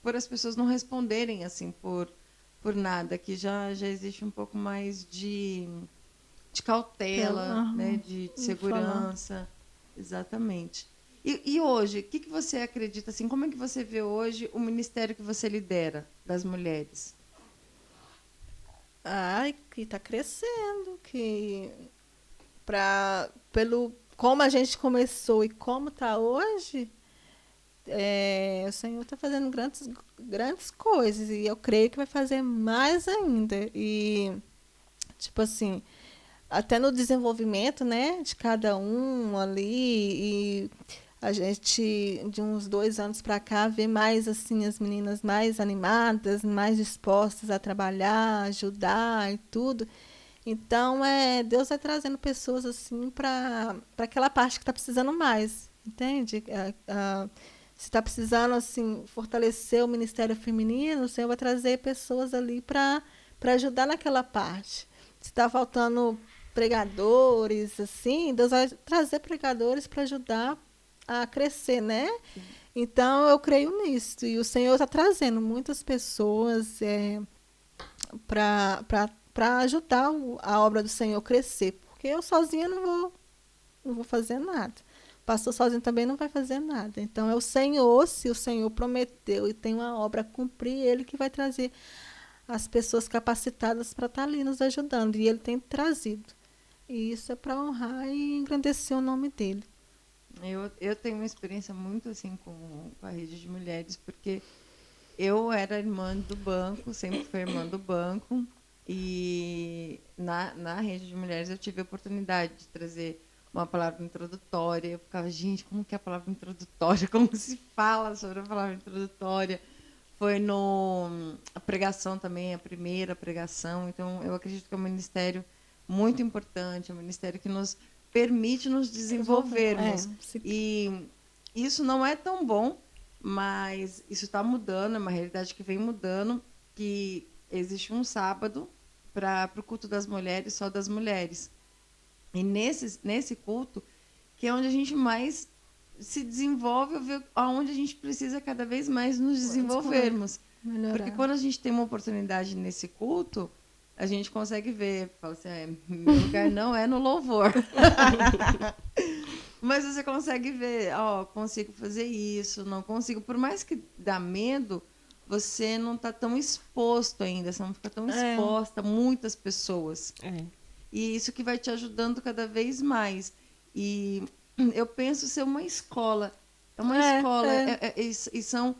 por as pessoas não responderem assim por nada, que já existe um pouco mais de cautela, né, de segurança. Exatamente. E hoje, o que você acredita, assim, como é que você vê hoje o ministério que você lidera das mulheres? Que está crescendo, que como a gente começou e como está hoje, o Senhor está fazendo grandes coisas e eu creio que vai fazer mais ainda. E, tipo assim, até no desenvolvimento, né, de cada um ali, e a gente, de uns 2 anos para cá, vê mais assim as meninas mais animadas, mais dispostas a trabalhar, ajudar e tudo. Então, Deus vai trazendo pessoas assim para aquela parte que está precisando mais, entende? Se está precisando assim fortalecer o ministério feminino, o Senhor vai trazer pessoas ali para ajudar naquela parte. Se está faltando pregadores, assim, Deus vai trazer pregadores para ajudar a crescer, né? Então, eu creio nisso. E o Senhor está trazendo muitas pessoas para ajudar a obra do Senhor a crescer. Porque eu sozinha não vou fazer nada. O pastor sozinho também não vai fazer nada. Então, é o Senhor, se o Senhor prometeu e tem uma obra a cumprir, Ele que vai trazer as pessoas capacitadas para estar ali nos ajudando. E Ele tem trazido. E isso é para honrar e engrandecer o nome dEle. Eu tenho uma experiência muito assim com a rede de mulheres, porque eu era irmã do banco, sempre fui irmã do banco, e na rede de mulheres eu tive a oportunidade de trazer uma palavra introdutória. Eu ficava, gente, como que é a palavra introdutória? Como se fala sobre a palavra introdutória? Foi a pregação também, a primeira pregação. Então, eu acredito que é um ministério muito importante, é um ministério que nos permite nos desenvolvermos. É. E isso não é tão bom, mas isso está mudando, é uma realidade que vem mudando, que existe um sábado para o culto das mulheres, só das mulheres. E nesse culto, que é onde a gente mais se desenvolve, ver aonde a gente precisa cada vez mais nos desenvolvermos. Melhorar. Porque quando a gente tem uma oportunidade nesse culto, a gente consegue ver, fala assim, meu lugar não é no louvor. Mas você consegue ver, consigo fazer isso, não consigo. Por mais que dá medo, você não está tão exposto ainda, você não fica tão exposta a muitas pessoas. E isso que vai te ajudando cada vez mais. E eu penso ser uma escola. É uma escola. E são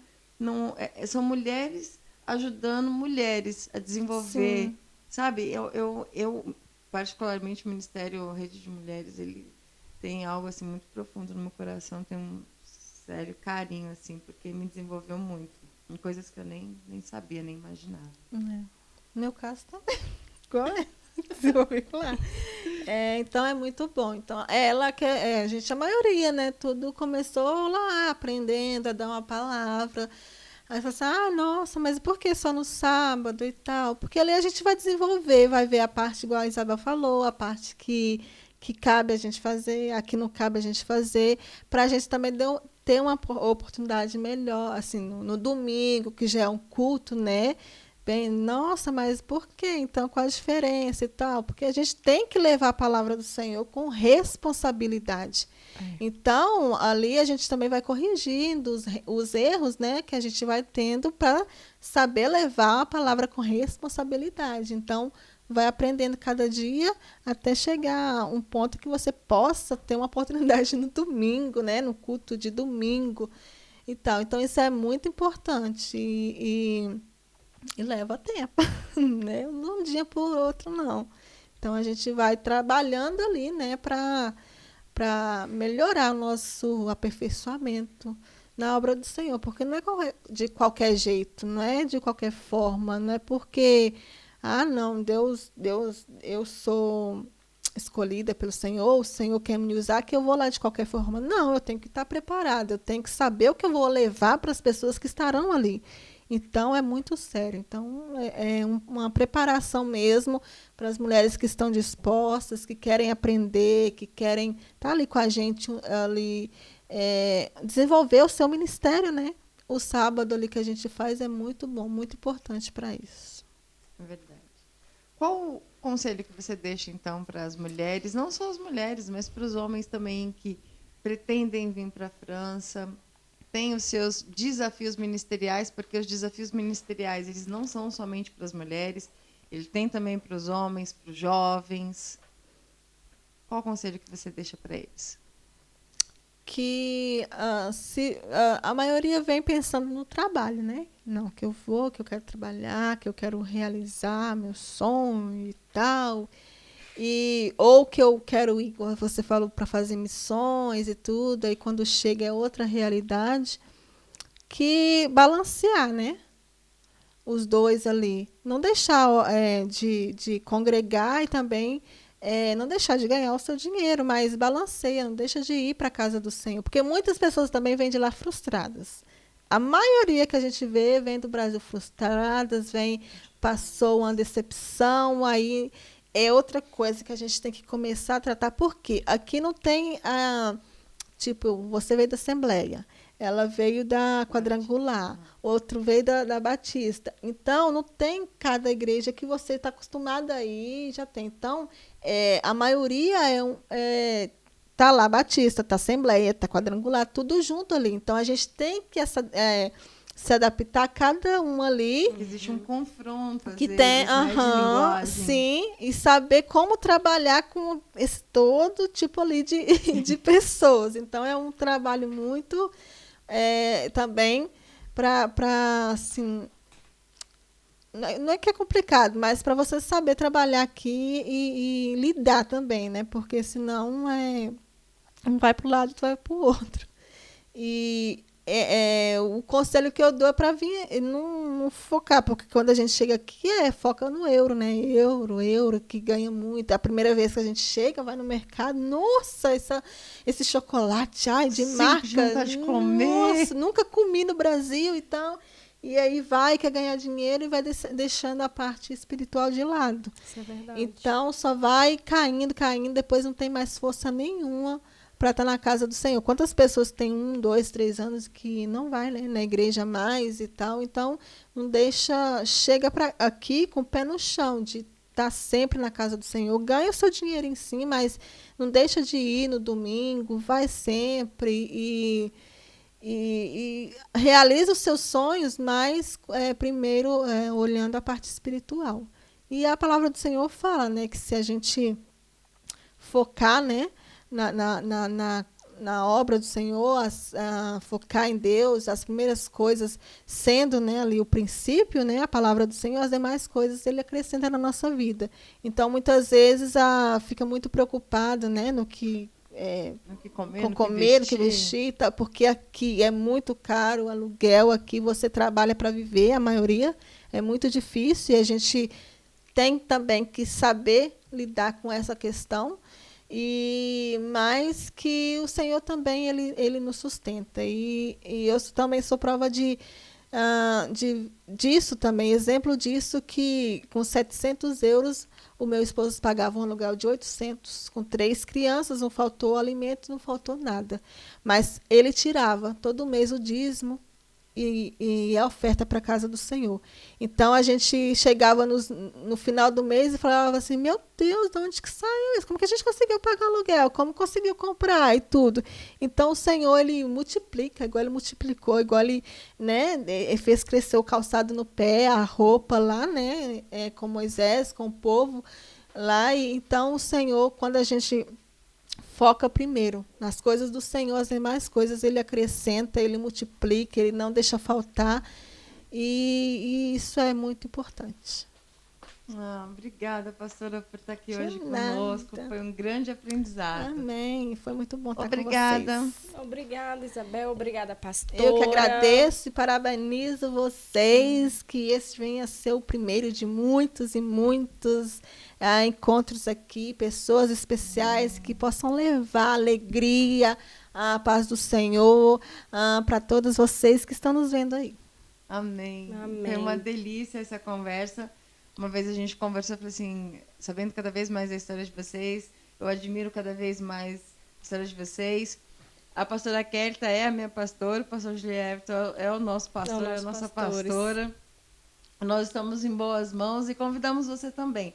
mulheres ajudando mulheres a desenvolver. Sim. Sabe? Eu, particularmente, o Ministério Rede de Mulheres, ele tem algo assim, muito profundo no meu coração. Tem um sério carinho, assim, porque me desenvolveu muito. Em coisas que eu nem sabia, nem imaginava. No meu caso também. Igual desenvolvi lá. Então é muito bom. Então, ela que a gente, a maioria, né? Tudo começou lá aprendendo a dar uma palavra. Aí fala assim, nossa, mas por que só no sábado e tal? Porque ali a gente vai desenvolver, vai ver a parte, igual a Isabel falou, a parte que cabe a gente fazer, a que não cabe a gente fazer, para a gente também ter uma oportunidade melhor, assim, no domingo, que já é um culto, né? Bem, nossa, mas por quê? Então, qual a diferença e tal? Porque a gente tem que levar a palavra do Senhor com responsabilidade. Então, ali a gente também vai corrigindo os erros, né, que a gente vai tendo para saber levar a palavra com responsabilidade. Então, vai aprendendo cada dia até chegar a um ponto que você possa ter uma oportunidade no domingo, né, no culto de domingo e tal. Então, isso é muito importante e leva tempo, né? Um dia por outro, não. Então, a gente vai trabalhando ali, né, para melhorar o nosso aperfeiçoamento na obra do Senhor, porque não é de qualquer jeito, não é de qualquer forma, não é porque, não, Deus, eu sou escolhida pelo Senhor, o Senhor quer me usar, que eu vou lá de qualquer forma. Não, eu tenho que estar preparada, eu tenho que saber o que eu vou levar para as pessoas que estarão ali. Então, é muito sério. Então, é uma preparação mesmo para as mulheres que estão dispostas, que querem aprender, que querem estar ali com a gente, ali, desenvolver o seu ministério, né? O sábado ali que a gente faz é muito bom, muito importante para isso. É verdade. Qual o conselho que você deixa, então, para as mulheres, não só as mulheres, mas para os homens também que pretendem vir para a França, tem os seus desafios ministeriais, porque os desafios ministeriais eles não são somente para as mulheres, ele tem também para os homens, para os jovens. Qual o conselho que você deixa para eles? Que a maioria vem pensando no trabalho, né? Não, que eu quero trabalhar, que eu quero realizar meu sonho e tal. Ou que eu quero ir, como você falou, para fazer missões e tudo, aí quando chega é outra realidade, que balancear, né? Os dois ali. Não deixar de congregar e também não deixar de ganhar o seu dinheiro, mas balanceia, não deixa de ir para a casa do Senhor. Porque muitas pessoas também vêm de lá frustradas. A maioria que a gente vê vem do Brasil frustradas, passou uma decepção, aí é outra coisa que a gente tem que começar a tratar. Por quê? Aqui não tem você veio da Assembleia, ela veio da Quadrangular, outro veio da Batista. Então, não tem cada igreja que você está acostumada a ir, já tem. Então, a maioria tá lá Batista, tá Assembleia, tá Quadrangular, tudo junto ali. Então, a gente tem que se adaptar a cada um ali. Existe um confronto, que tem, de linguagem. Sim, e saber como trabalhar com esse todo tipo ali de pessoas. Então, é um trabalho muito também para assim, não é que é complicado, mas para você saber trabalhar aqui e lidar também, né? Porque senão um vai para o lado e vai para o outro. E o conselho que eu dou é para vir não focar, porque quando a gente chega aqui, foca no euro, né? Euro, que ganha muito. A primeira vez que a gente chega, vai no mercado, nossa, esse chocolate, de marca. De comer. Nossa, nunca comi no Brasil e tal. E aí quer ganhar dinheiro e vai deixando a parte espiritual de lado. Isso é verdade. Então, só vai caindo, depois não tem mais força nenhuma para estar na casa do Senhor. Quantas pessoas têm 1, 2, 3 anos que não vai, né, na igreja mais e tal? Então, não deixa, chega aqui com o pé no chão, de estar sempre na casa do Senhor. Ganha o seu dinheiro em si, mas não deixa de ir no domingo, vai sempre e realiza os seus sonhos, mas primeiro olhando a parte espiritual. E a palavra do Senhor fala, né, que se a gente focar, né, na obra do Senhor, focar em Deus, as primeiras coisas sendo, né, ali o princípio, né, a palavra do Senhor, as demais coisas ele acrescenta na nossa vida. Então, muitas vezes, fica muito preocupado, né, no que comer, no que vestir, tá, porque aqui é muito caro o aluguel, aqui você trabalha para viver, a maioria é muito difícil, e a gente tem também que saber lidar com essa questão, mas que o Senhor também ele nos sustenta, e eu também sou prova disso também, exemplo disso, que com 700 euros o meu esposo pagava um aluguel de 800, com 3 crianças, não faltou alimento, não faltou nada. Mas ele tirava todo mês o dízimo e a oferta para a casa do Senhor. Então, a gente chegava no final do mês e falava assim, meu Deus, de onde que saiu isso? Como que a gente conseguiu pagar aluguel? Como conseguiu comprar e tudo? Então, o Senhor, ele multiplica, igual ele multiplicou, igual ele, né, ele fez crescer o calçado no pé, a roupa lá, né, com Moisés, com o povo lá. E, então, o Senhor, quando a gente foca primeiro nas coisas do Senhor, as demais coisas ele acrescenta, ele multiplica, ele não deixa faltar, e isso é muito importante. Obrigada, pastora, por estar aqui hoje conosco. Foi um grande aprendizado. Amém. Foi muito bom estar com vocês. Obrigada, Isabel. Obrigada, pastora. Eu que agradeço e parabenizo vocês, que esse venha a ser o primeiro de muitos e muitos encontros aqui, pessoas especiais que possam levar alegria, a paz do Senhor para todos vocês que estão nos vendo aí. Amém. Foi uma delícia essa conversa. Uma vez a gente conversou, falei assim, sabendo cada vez mais a história de vocês, eu admiro cada vez mais a história de vocês. A pastora Kelita é a minha pastora, o pastor Julierto é o nosso pastor, é a nossa pastora. Nós estamos em boas mãos e convidamos você também.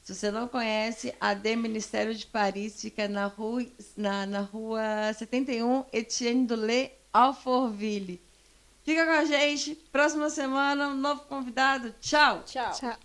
Se você não conhece, a AD Ministério de Paris fica na rua 71, Etienne Doulé, Alfortville. Fica com a gente. Próxima semana, um novo convidado. Tchau. Tchau.